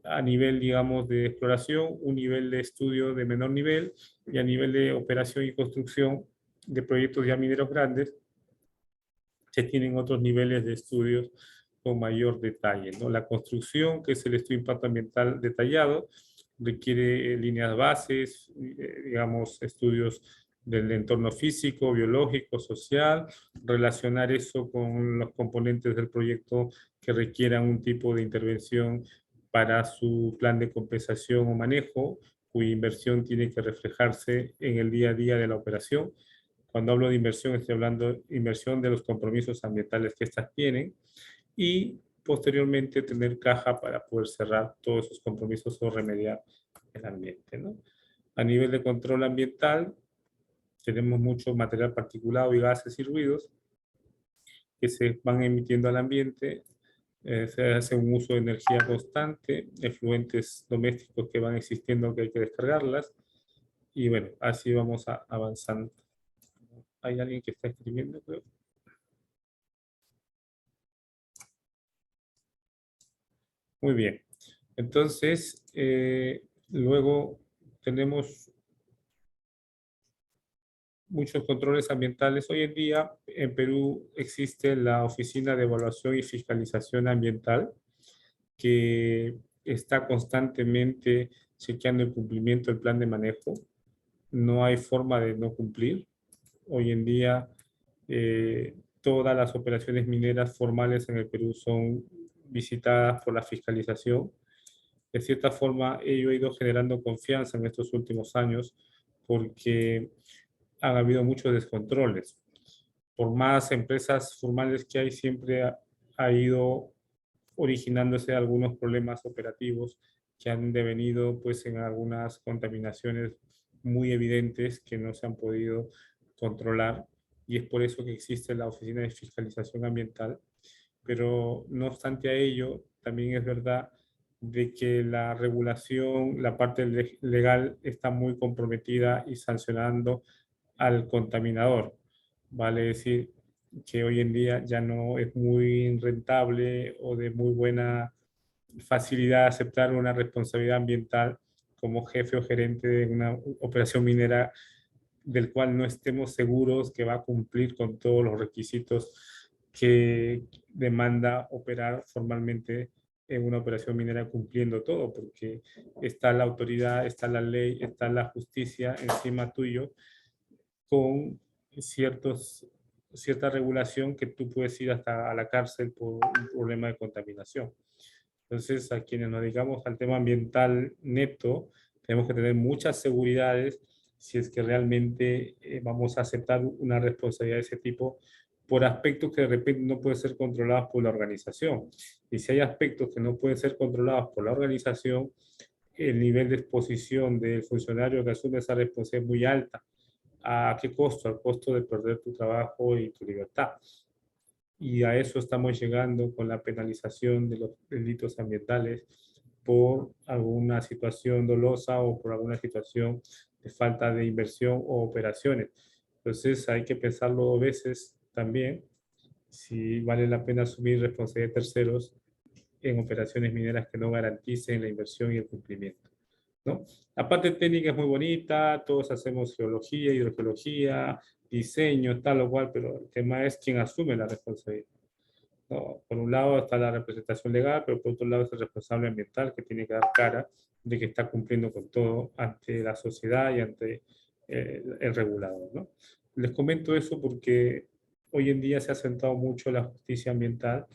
a nivel, digamos, de exploración, un nivel de estudio de menor nivel, y a nivel de operación y construcción de proyectos ya mineros grandes, se tienen otros niveles de estudios con mayor detalle, ¿no? La construcción, que es el estudio de impacto ambiental detallado, requiere líneas bases, digamos, estudios del entorno físico, biológico, social, relacionar eso con los componentes del proyecto que requieran un tipo de intervención para su plan de compensación o manejo, cuya inversión tiene que reflejarse en el día a día de la operación. Cuando hablo de inversión, estoy hablando de inversión de los compromisos ambientales que éstas tienen y posteriormente tener caja para poder cerrar todos esos compromisos o remediar el ambiente, ¿no? A nivel de control ambiental, tenemos mucho material particulado y gases y ruidos que se van emitiendo al ambiente. Se hace un uso de energía constante, efluentes domésticos que van existiendo que hay que descargarlas, y bueno, así vamos avanzando. ¿Hay alguien que está escribiendo, creo? Muy bien. Entonces, luego tenemos muchos controles ambientales. Hoy en día en Perú existe la Oficina de Evaluación y Fiscalización Ambiental, que está constantemente chequeando el cumplimiento del plan de manejo. No hay forma de no cumplir. Hoy en día todas las operaciones mineras formales en el Perú son visitadas por la fiscalización. De cierta forma, ello ha ido generando confianza en estos últimos años porque han habido muchos descontroles. Por más empresas formales que hay, siempre ha ido originándose algunos problemas operativos que han devenido pues en algunas contaminaciones muy evidentes que no se han podido controlar, y es por eso que existe la Oficina de Fiscalización Ambiental. Pero no obstante a ello, también es verdad de que la regulación, la parte legal está muy comprometida y sancionando al contaminador. Vale decir que hoy en día ya no es muy rentable o de muy buena facilidad aceptar una responsabilidad ambiental como jefe o gerente de una operación minera del cual no estemos seguros que va a cumplir con todos los requisitos que demanda operar formalmente en una operación minera, cumpliendo todo, porque está la autoridad, está la ley, está la justicia encima tuyo con cierta regulación que tú puedes ir hasta a la cárcel por un problema de contaminación. Entonces, a quienes nos dedicamos al tema ambiental neto, tenemos que tener muchas seguridades si es que realmente vamos a aceptar una responsabilidad de ese tipo por aspectos que de repente no pueden ser controlados por la organización. Y si hay aspectos que no pueden ser controlados por la organización, el nivel de exposición del funcionario que asume esa responsabilidad es muy alta. ¿A qué costo? Al costo de perder tu trabajo y tu libertad. Y a eso estamos llegando con la penalización de los delitos ambientales por alguna situación dolosa o por alguna situación de falta de inversión o operaciones. Entonces hay que pensarlo dos veces también si vale la pena asumir responsabilidad de terceros en operaciones mineras que no garanticen la inversión y el cumplimiento, ¿no? La parte técnica es muy bonita, todos hacemos geología, hidrogeología, diseño, tal o cual, pero el tema es quién asume la responsabilidad, ¿no? Por un lado está la representación legal, pero por otro lado es el responsable ambiental que tiene que dar cara de que está cumpliendo con todo ante la sociedad y ante el regulador, ¿no? Les comento eso porque hoy en día se ha centrado mucho la justicia ambiental,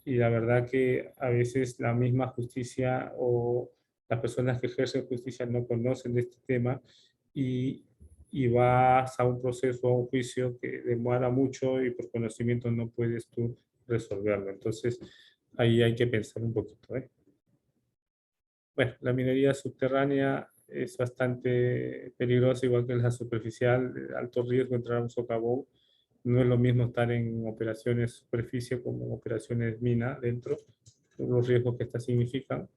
y la verdad que a veces la misma justicia o las personas que ejercen justicia no conocen de este tema, y, y vas a un proceso, a un juicio que demora mucho y por conocimiento no puedes tú resolverlo. Entonces, ahí hay que pensar un poquito, ¿eh? Bueno, la minería subterránea es bastante peligrosa, igual que la superficial, de alto riesgo entrar a un socavón. No es lo mismo estar en operaciones superficie como en operaciones mina dentro, por los riesgos que estas significan.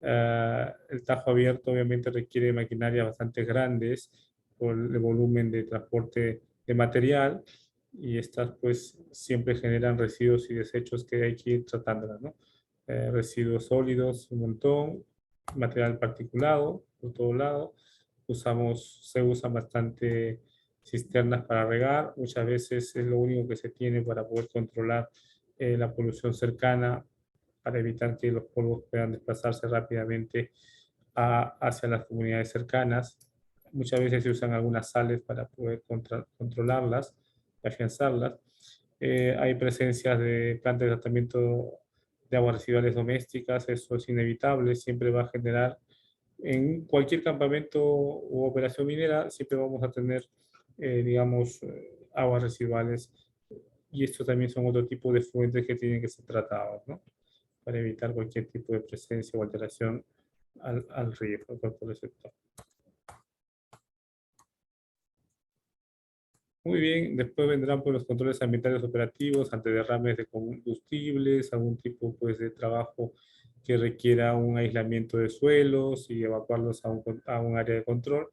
El tajo abierto obviamente requiere maquinarias bastante grandes por el volumen de transporte de material, y estas pues siempre generan residuos y desechos que hay que ir tratándolas, ¿no? Residuos sólidos, un montón, material particulado por todo lado. Se usan bastante cisternas para regar, muchas veces es lo único que se tiene para poder controlar la polución cercana, para evitar que los polvos puedan desplazarse rápidamente hacia las comunidades cercanas. Muchas veces se usan algunas sales para poder controlarlas, afianzarlas. Hay presencias de plantas de tratamiento de aguas residuales domésticas, eso es inevitable, siempre va a generar, en cualquier campamento u operación minera, siempre vamos a tener, digamos, aguas residuales, y estos también son otro tipo de fuentes que tienen que ser tratados, ¿no? Para evitar cualquier tipo de presencia o alteración al riesgo por el sector. Muy bien, después vendrán por los controles ambientales operativos ante derrames de combustibles, algún tipo pues, de trabajo que requiera un aislamiento de suelos y evacuarlos a un área de control.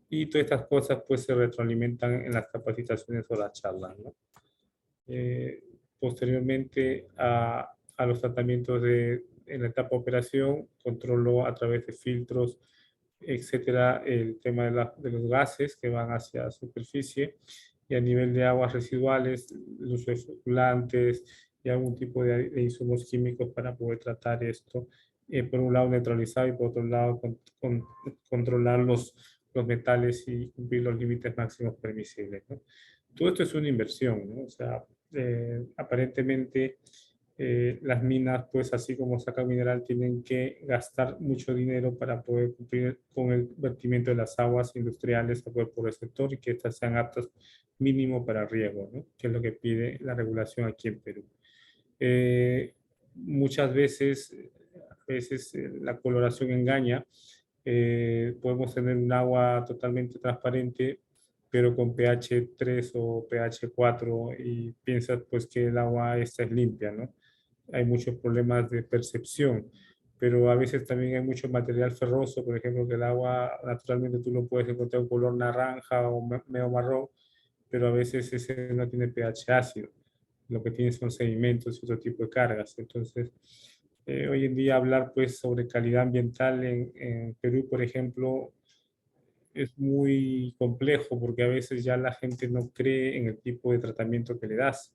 Y todas estas cosas pues se retroalimentan en las capacitaciones o las charlas, ¿no? Posteriormente a los tratamientos de en la etapa de operación, controlo a través de filtros, etcétera, el tema de los gases que van hacia la superficie, y a nivel de aguas residuales, el uso de flocculantes y algún tipo de insumos químicos para poder tratar esto. Por un lado neutralizar y por otro lado controlar los metales y cumplir los límites máximos permisibles, ¿no? Todo esto es una inversión, ¿no? O sea, aparentemente las minas, pues así como sacan mineral, tienen que gastar mucho dinero para poder cumplir con el vertimiento de las aguas industriales por el sector y que estas sean aptas mínimo para riego, ¿no? Que es lo que pide la regulación aquí en Perú. Muchas veces, la coloración engaña. Podemos tener un agua totalmente transparente, pero con pH 3 o pH 4 y piensas pues que el agua esta es limpia, ¿no? Hay muchos problemas de percepción, pero a veces también hay mucho material ferroso, por ejemplo, que el agua naturalmente tú lo puedes encontrar un color naranja o medio marrón, pero a veces ese no tiene pH ácido, lo que tiene son sedimentos y otro tipo de cargas. Entonces, hoy en día hablar pues sobre calidad ambiental en Perú, por ejemplo, es muy complejo porque a veces ya la gente no cree en el tipo de tratamiento que le das.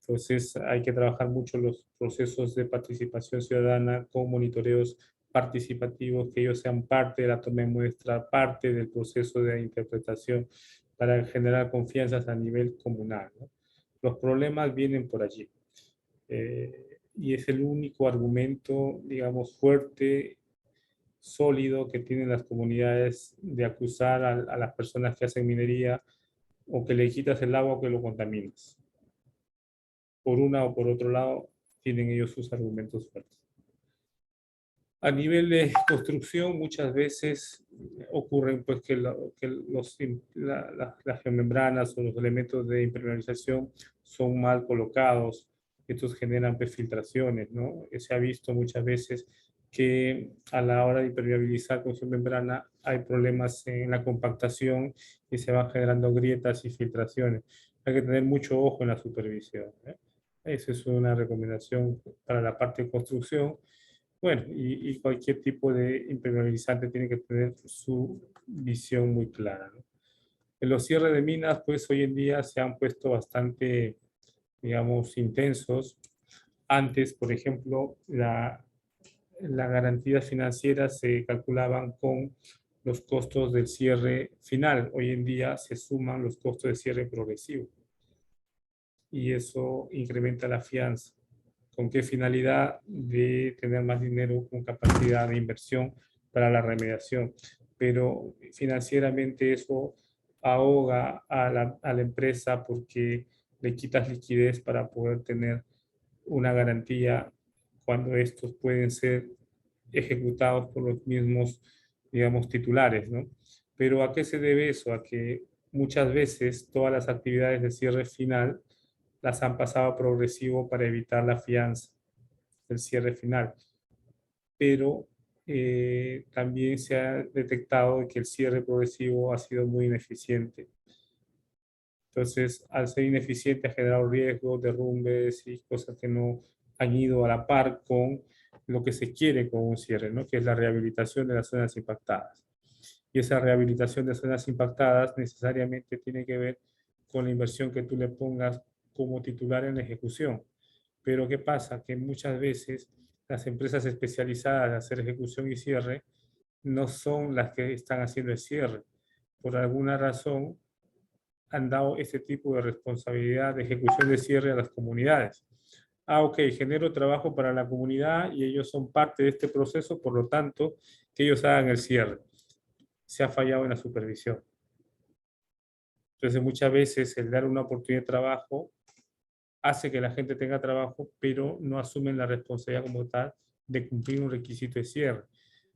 Entonces hay que trabajar mucho los procesos de participación ciudadana con monitoreos participativos, que ellos sean parte de la toma de muestra, parte del proceso de interpretación para generar confianzas a nivel comunal, ¿no? Los problemas vienen por allí. Y es el único argumento, digamos, fuerte, sólido que tienen las comunidades de acusar a las personas que hacen minería o que le quitas el agua o que lo contaminas. Por una o por otro lado, tienen ellos sus argumentos fuertes. A nivel de construcción, muchas veces ocurren pues que, las geomembranas o los elementos de impermeabilización son mal colocados. Estos generan filtraciones, ¿no? Se ha visto muchas veces que a la hora de impermeabilizar con geomembrana hay problemas en la compactación y se van generando grietas y filtraciones. Hay que tener mucho ojo en la supervisión, ¿eh? Esa es una recomendación para la parte de construcción. Bueno, y cualquier tipo de impermeabilizante tiene que tener su visión muy clara, ¿no? En los cierres de minas, pues hoy en día se han puesto bastante, digamos, intensos. Antes, por ejemplo, las garantías financieras se calculaban con los costos del cierre final. Hoy en día se suman los costos de cierre progresivo. Y eso incrementa la fianza. ¿Con qué finalidad? De tener más dinero con capacidad de inversión para la remediación. Pero financieramente eso ahoga a la empresa porque le quitas liquidez para poder tener una garantía cuando estos pueden ser ejecutados por los mismos, digamos, titulares, ¿no? Pero ¿a qué se debe eso? A que muchas veces todas las actividades de cierre final las han pasado a progresivo para evitar la fianza del cierre final. Pero también se ha detectado que el cierre progresivo ha sido muy ineficiente. Entonces, al ser ineficiente ha generado riesgos, derrumbes y cosas que no han ido a la par con lo que se quiere con un cierre, ¿no? Que es la rehabilitación de las zonas impactadas. Y esa rehabilitación de zonas impactadas necesariamente tiene que ver con la inversión que tú le pongas como titular en la ejecución. Pero ¿qué pasa? Que muchas veces las empresas especializadas en hacer ejecución y cierre no son las que están haciendo el cierre. Por alguna razón han dado este tipo de responsabilidad de ejecución de cierre a las comunidades. Ok, genero trabajo para la comunidad y ellos son parte de este proceso, por lo tanto, que ellos hagan el cierre. Se ha fallado en la supervisión. Entonces, muchas veces el dar una oportunidad de trabajo hace que la gente tenga trabajo, pero no asumen la responsabilidad como tal de cumplir un requisito de cierre.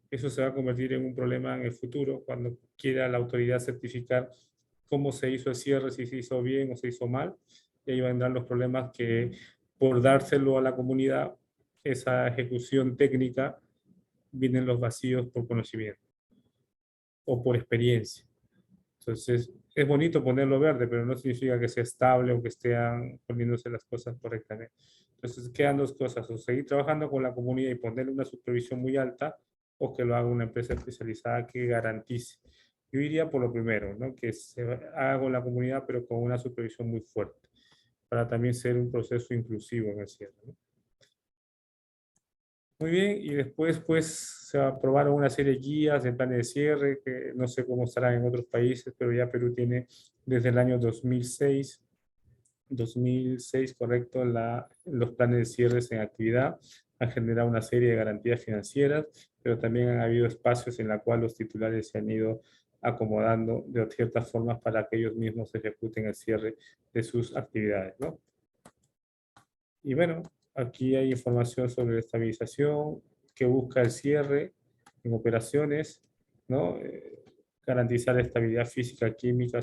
Eso se va a convertir en un problema en el futuro cuando quiera la autoridad certificar cómo se hizo el cierre, si se hizo bien o se hizo mal. Y ahí vendrán los problemas que por dárselo a la comunidad, esa ejecución técnica, vienen los vacíos por conocimiento o por experiencia. Entonces, es bonito ponerlo verde, pero no significa que sea estable o que estén poniéndose las cosas correctamente. Entonces quedan dos cosas, o seguir trabajando con la comunidad y ponerle una supervisión muy alta, o que lo haga una empresa especializada que garantice. Yo iría por lo primero, ¿no? Que se haga con la comunidad, pero con una supervisión muy fuerte, para también ser un proceso inclusivo en el cierre, ¿no? Muy bien, y después pues se aprobaron una serie de guías de planes de cierre, que no sé cómo estarán en otros países, pero ya Perú tiene desde el año 2006, correcto, los planes de cierres en actividad. Han generado una serie de garantías financieras, pero también han habido espacios en los cuales los titulares se han ido acomodando de ciertas formas para que ellos mismos ejecuten el cierre de sus actividades, ¿no? Y bueno, aquí hay información sobre la estabilización que busca el cierre en operaciones, ¿no? Garantizar la estabilidad física, química,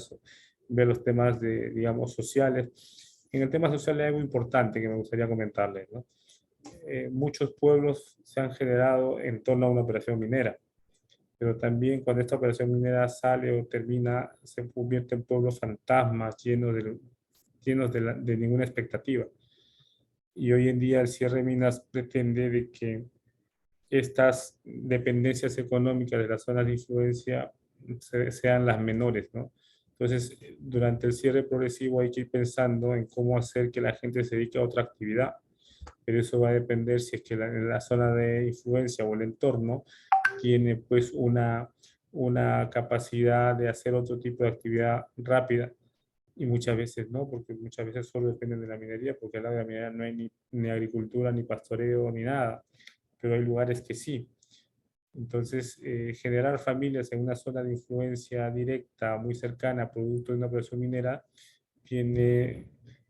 ver los temas de, digamos, sociales. En el tema social hay algo importante que me gustaría comentarles, ¿no? Muchos pueblos se han generado en torno a una operación minera, pero también cuando esta operación minera sale o termina, se convierte en pueblos fantasmas llenos de ninguna expectativa. Y hoy en día el cierre de minas pretende de que estas dependencias económicas de las zonas de influencia sean las menores, ¿no? Entonces, durante el cierre progresivo hay que ir pensando en cómo hacer que la gente se dedique a otra actividad, pero eso va a depender si es que la zona de influencia o el entorno tiene pues una capacidad de hacer otro tipo de actividad rápida. Y muchas veces no, porque muchas veces solo dependen de la minería, porque al lado de la minería no hay ni agricultura, ni pastoreo, ni nada, pero hay lugares que sí. Entonces, generar familias en una zona de influencia directa, muy cercana, producto de una operación minera, tiene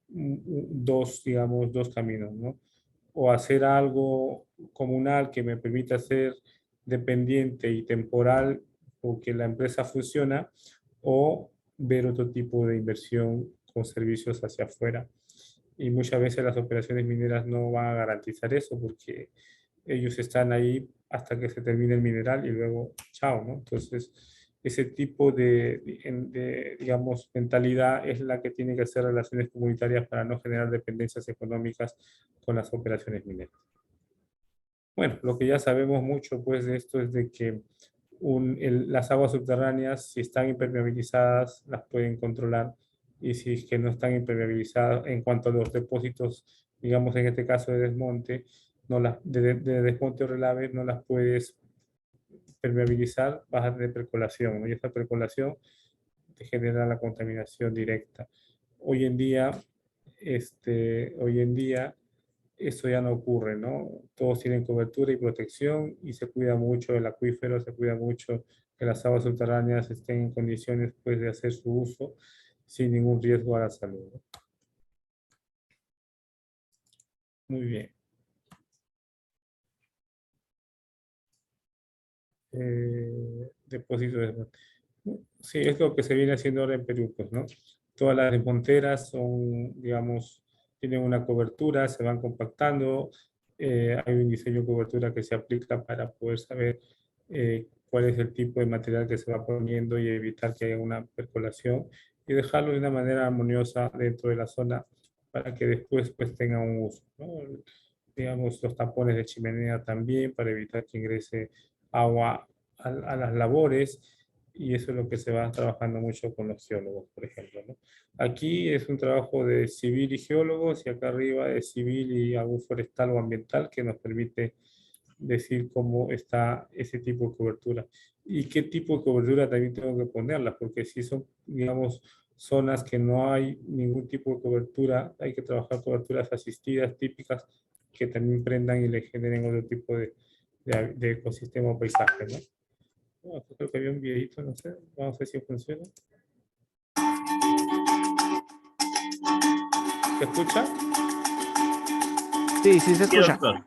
digamos, dos caminos, ¿no? O hacer algo comunal que me permita ser dependiente y temporal porque la empresa funciona, o ver otro tipo de inversión con servicios hacia afuera. Y muchas veces las operaciones mineras no van a garantizar eso porque ellos están ahí hasta que se termine el mineral y luego chao, ¿no? Entonces, ese tipo digamos, mentalidad es la que tiene que hacer relaciones comunitarias para no generar dependencias económicas con las operaciones mineras. Bueno, lo que ya sabemos mucho pues de esto es de que las aguas subterráneas, si están impermeabilizadas, las pueden controlar, y si es que no están impermeabilizadas en cuanto a los depósitos, digamos en este caso de desmonte, de desmonte o relave, no las puedes permeabilizar, vas a tener percolación, ¿no? Y esta percolación te genera la contaminación directa. Hoy en día, eso ya no ocurre, ¿no? Todos tienen cobertura y protección y se cuida mucho el acuífero, se cuida mucho que las aguas subterráneas estén en condiciones pues, de hacer su uso sin ningún riesgo a la salud. Muy bien. Depósito de... Sí, es lo que se viene haciendo ahora en Perú, pues, ¿no? Todas las desmonteras son, digamos, tienen una cobertura, se van compactando, hay un diseño de cobertura que se aplica para poder saber cuál es el tipo de material que se va poniendo y evitar que haya una percolación y dejarlo de una manera armoniosa dentro de la zona para que después pues tenga un uso, ¿no? Digamos, los tapones de chimenea también para evitar que ingrese agua a las labores, y eso es lo que se va trabajando mucho con los geólogos, por ejemplo, ¿no? Aquí es un trabajo de civil y geólogos, y acá arriba es civil y algo forestal o ambiental que nos permite decir cómo está ese tipo de cobertura. Y qué tipo de cobertura también tengo que ponerla, porque si son, digamos, zonas que no hay ningún tipo de cobertura, hay que trabajar coberturas asistidas típicas que también prendan y le generen otro tipo de ecosistema o paisaje, ¿no? No, creo que había un videito, no sé, vamos a ver si funciona. ¿Se escucha? Sí, sí se Sí, escucha. doctor.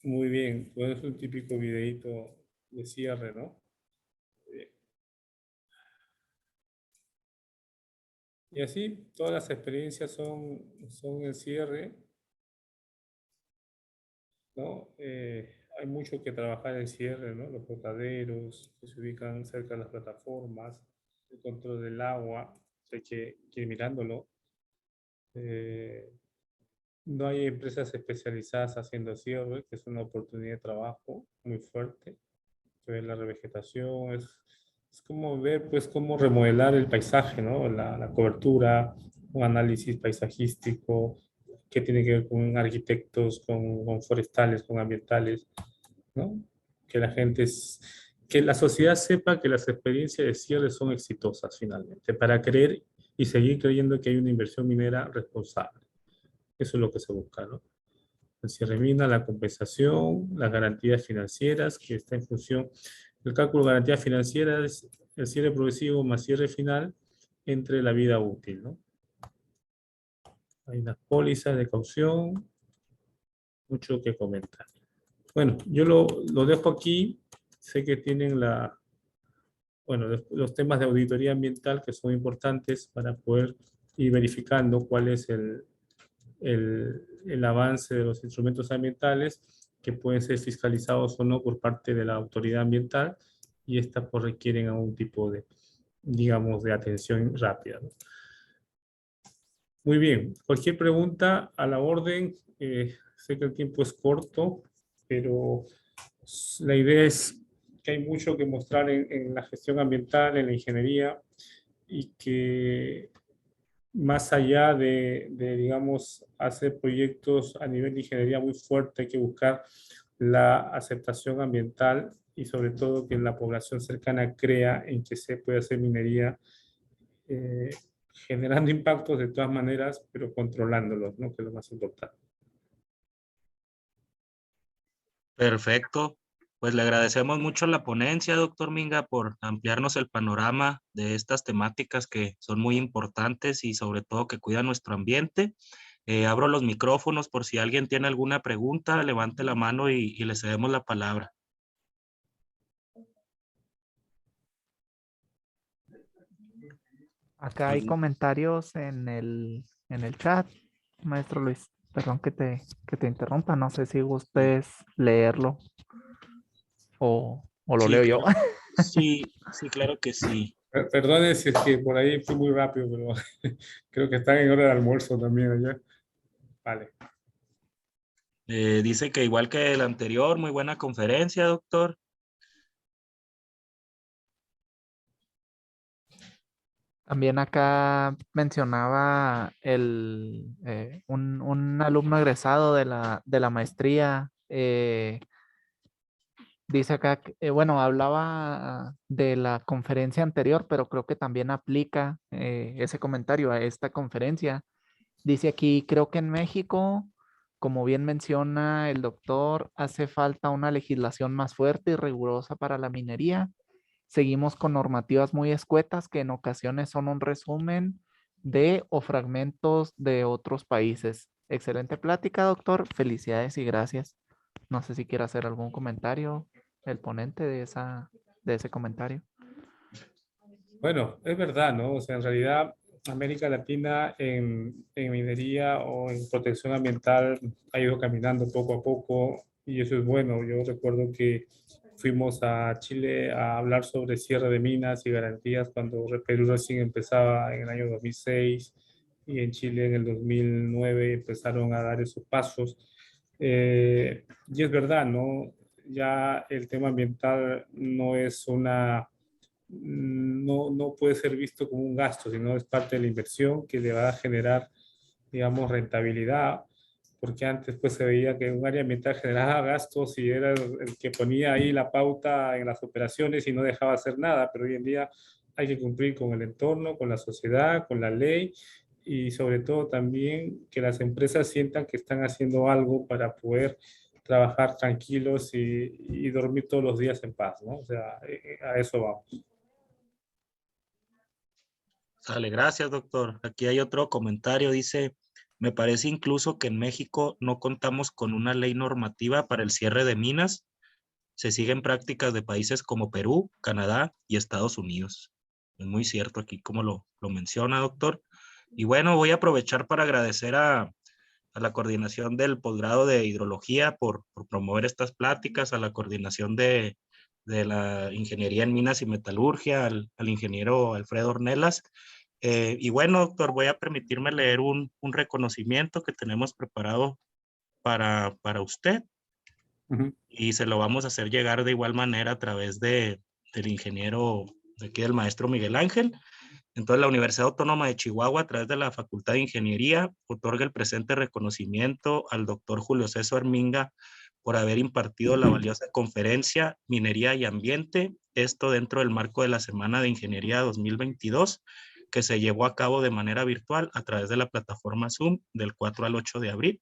Muy bien, pues es un típico videíto de cierre, ¿no? Bien. Y así, todas las experiencias son el cierre, ¿no? Hay mucho que trabajar en cierre, ¿no? Los flotaderos que se ubican cerca de las plataformas, el control del agua, hay que ir mirándolo. No hay empresas especializadas haciendo cierre, que es una oportunidad de trabajo muy fuerte. Ver la revegetación, es como ver pues cómo remodelar el paisaje, ¿no? La cobertura, un análisis paisajístico que tiene que ver con arquitectos, con forestales, con ambientales, ¿no? Que la gente que la sociedad sepa que las experiencias de cierre son exitosas finalmente, para creer y seguir creyendo que hay una inversión minera responsable. Eso es lo que se busca, ¿no? El cierre mina, la compensación, las garantías financieras, que está en función. El cálculo de garantía financiera es el cierre progresivo más cierre final entre la vida útil, ¿no? Hay unas pólizas de caución, mucho que comentar. Bueno, yo lo dejo aquí. Sé que tienen los temas de auditoría ambiental que son importantes para poder ir verificando cuál es el avance de los instrumentos ambientales que pueden ser fiscalizados o no por parte de la autoridad ambiental, y estas pues requieren algún tipo de, digamos, de atención rápida, ¿no? Muy bien, cualquier pregunta a la orden. Sé que el tiempo es corto, pero la idea es que hay mucho que mostrar en la gestión ambiental, en la ingeniería, y que más allá digamos, hacer proyectos a nivel de ingeniería muy fuerte, hay que buscar la aceptación ambiental y sobre todo que la población cercana crea en que se puede hacer minería, generando impactos de todas maneras, pero controlándolos, ¿no? Que es lo más importante. Perfecto. Pues le agradecemos mucho la ponencia, doctor Minga, por ampliarnos el panorama de estas temáticas que son muy importantes y sobre todo que cuidan nuestro ambiente. Abro los micrófonos por si alguien tiene alguna pregunta, levante la mano y le cedemos la palabra. Acá hay comentarios en el chat, maestro Luis. Perdón que te interrumpa, no sé si gustes leerlo o lo Sí, leo yo. sí, claro que sí. Perdone si es que por ahí fui muy rápido, pero creo que están en hora de almuerzo también allá. Vale. Dice que igual que el anterior, muy buena conferencia, doctor. También acá mencionaba un alumno egresado de la maestría. Dice acá, bueno, hablaba de la conferencia anterior, pero creo que también aplica ese comentario a esta conferencia. Dice aquí, creo que en México, como bien menciona el doctor, hace falta una legislación más fuerte y rigurosa para la minería. Seguimos con normativas muy escuetas que en ocasiones son un resumen de o fragmentos de otros países. Excelente plática, doctor. Felicidades y gracias. No sé si quiere hacer algún comentario el ponente de ese comentario. Bueno, es verdad, ¿no? O sea, en realidad América Latina en minería o en protección ambiental ha ido caminando poco a poco y eso es bueno. Yo recuerdo que fuimos a Chile a hablar sobre cierre de minas y garantías cuando Perú recién empezaba en el año 2006 y en Chile en el 2009 empezaron a dar esos pasos. Y es verdad, ¿no? Ya el tema ambiental no es no puede ser visto como un gasto, sino es parte de la inversión que le va a generar, digamos, rentabilidad, porque antes pues se veía que un área ambiental generaba gastos y era el que ponía ahí la pauta en las operaciones y no dejaba hacer nada, pero hoy en día hay que cumplir con el entorno, con la sociedad, con la ley y sobre todo también que las empresas sientan que están haciendo algo para poder trabajar tranquilos y dormir todos los días en paz, ¿no? O sea, a eso vamos. Sale, gracias, doctor. Aquí hay otro comentario, dice, Me parece incluso que en México no contamos con una ley normativa para el cierre de minas. Se siguen prácticas de países como Perú, Canadá y Estados Unidos. Es muy cierto aquí como lo menciona, doctor. Y bueno, voy a aprovechar para agradecer a la coordinación del posgrado de hidrología por promover estas pláticas, a la coordinación de la ingeniería en minas y metalurgia, al ingeniero Alfredo Ornelas. Y bueno, doctor, voy a permitirme leer un reconocimiento que tenemos preparado para usted y se lo vamos a hacer llegar de igual manera a través del ingeniero, de aquí del maestro Miguel Ángel. Entonces, la Universidad Autónoma de Chihuahua, a través de la Facultad de Ingeniería, otorga el presente reconocimiento al doctor Julio César Minga por haber impartido la valiosa conferencia Minería y Ambiente, esto dentro del marco de la Semana de Ingeniería 2022, que se llevó a cabo de manera virtual a través de la plataforma Zoom del 4 al 8 de abril.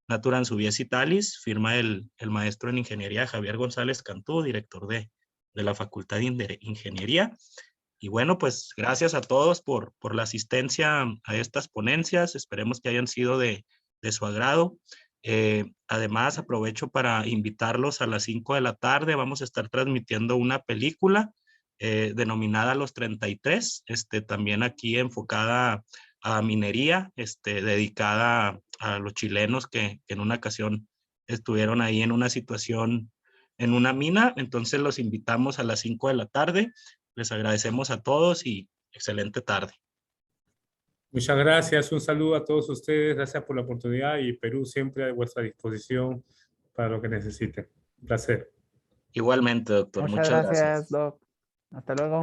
Naturam Subies Italis, firma el maestro en Ingeniería Javier González Cantú, director de la Facultad de Ingeniería. Y bueno, pues gracias a todos por la asistencia a estas ponencias. Esperemos que hayan sido de su agrado. Además, aprovecho para invitarlos a las 5 de la tarde. Vamos a estar transmitiendo una película denominada Los 33, también aquí enfocada a minería, dedicada a los chilenos que en una ocasión estuvieron ahí en una situación en una mina. Entonces los invitamos a las 5 de la tarde. Les agradecemos a todos y excelente tarde. Muchas gracias, un saludo a todos ustedes, gracias por la oportunidad y Perú siempre a vuestra disposición para lo que necesiten. Un placer. Igualmente, doctor. Muchas gracias, Doc. Hasta luego.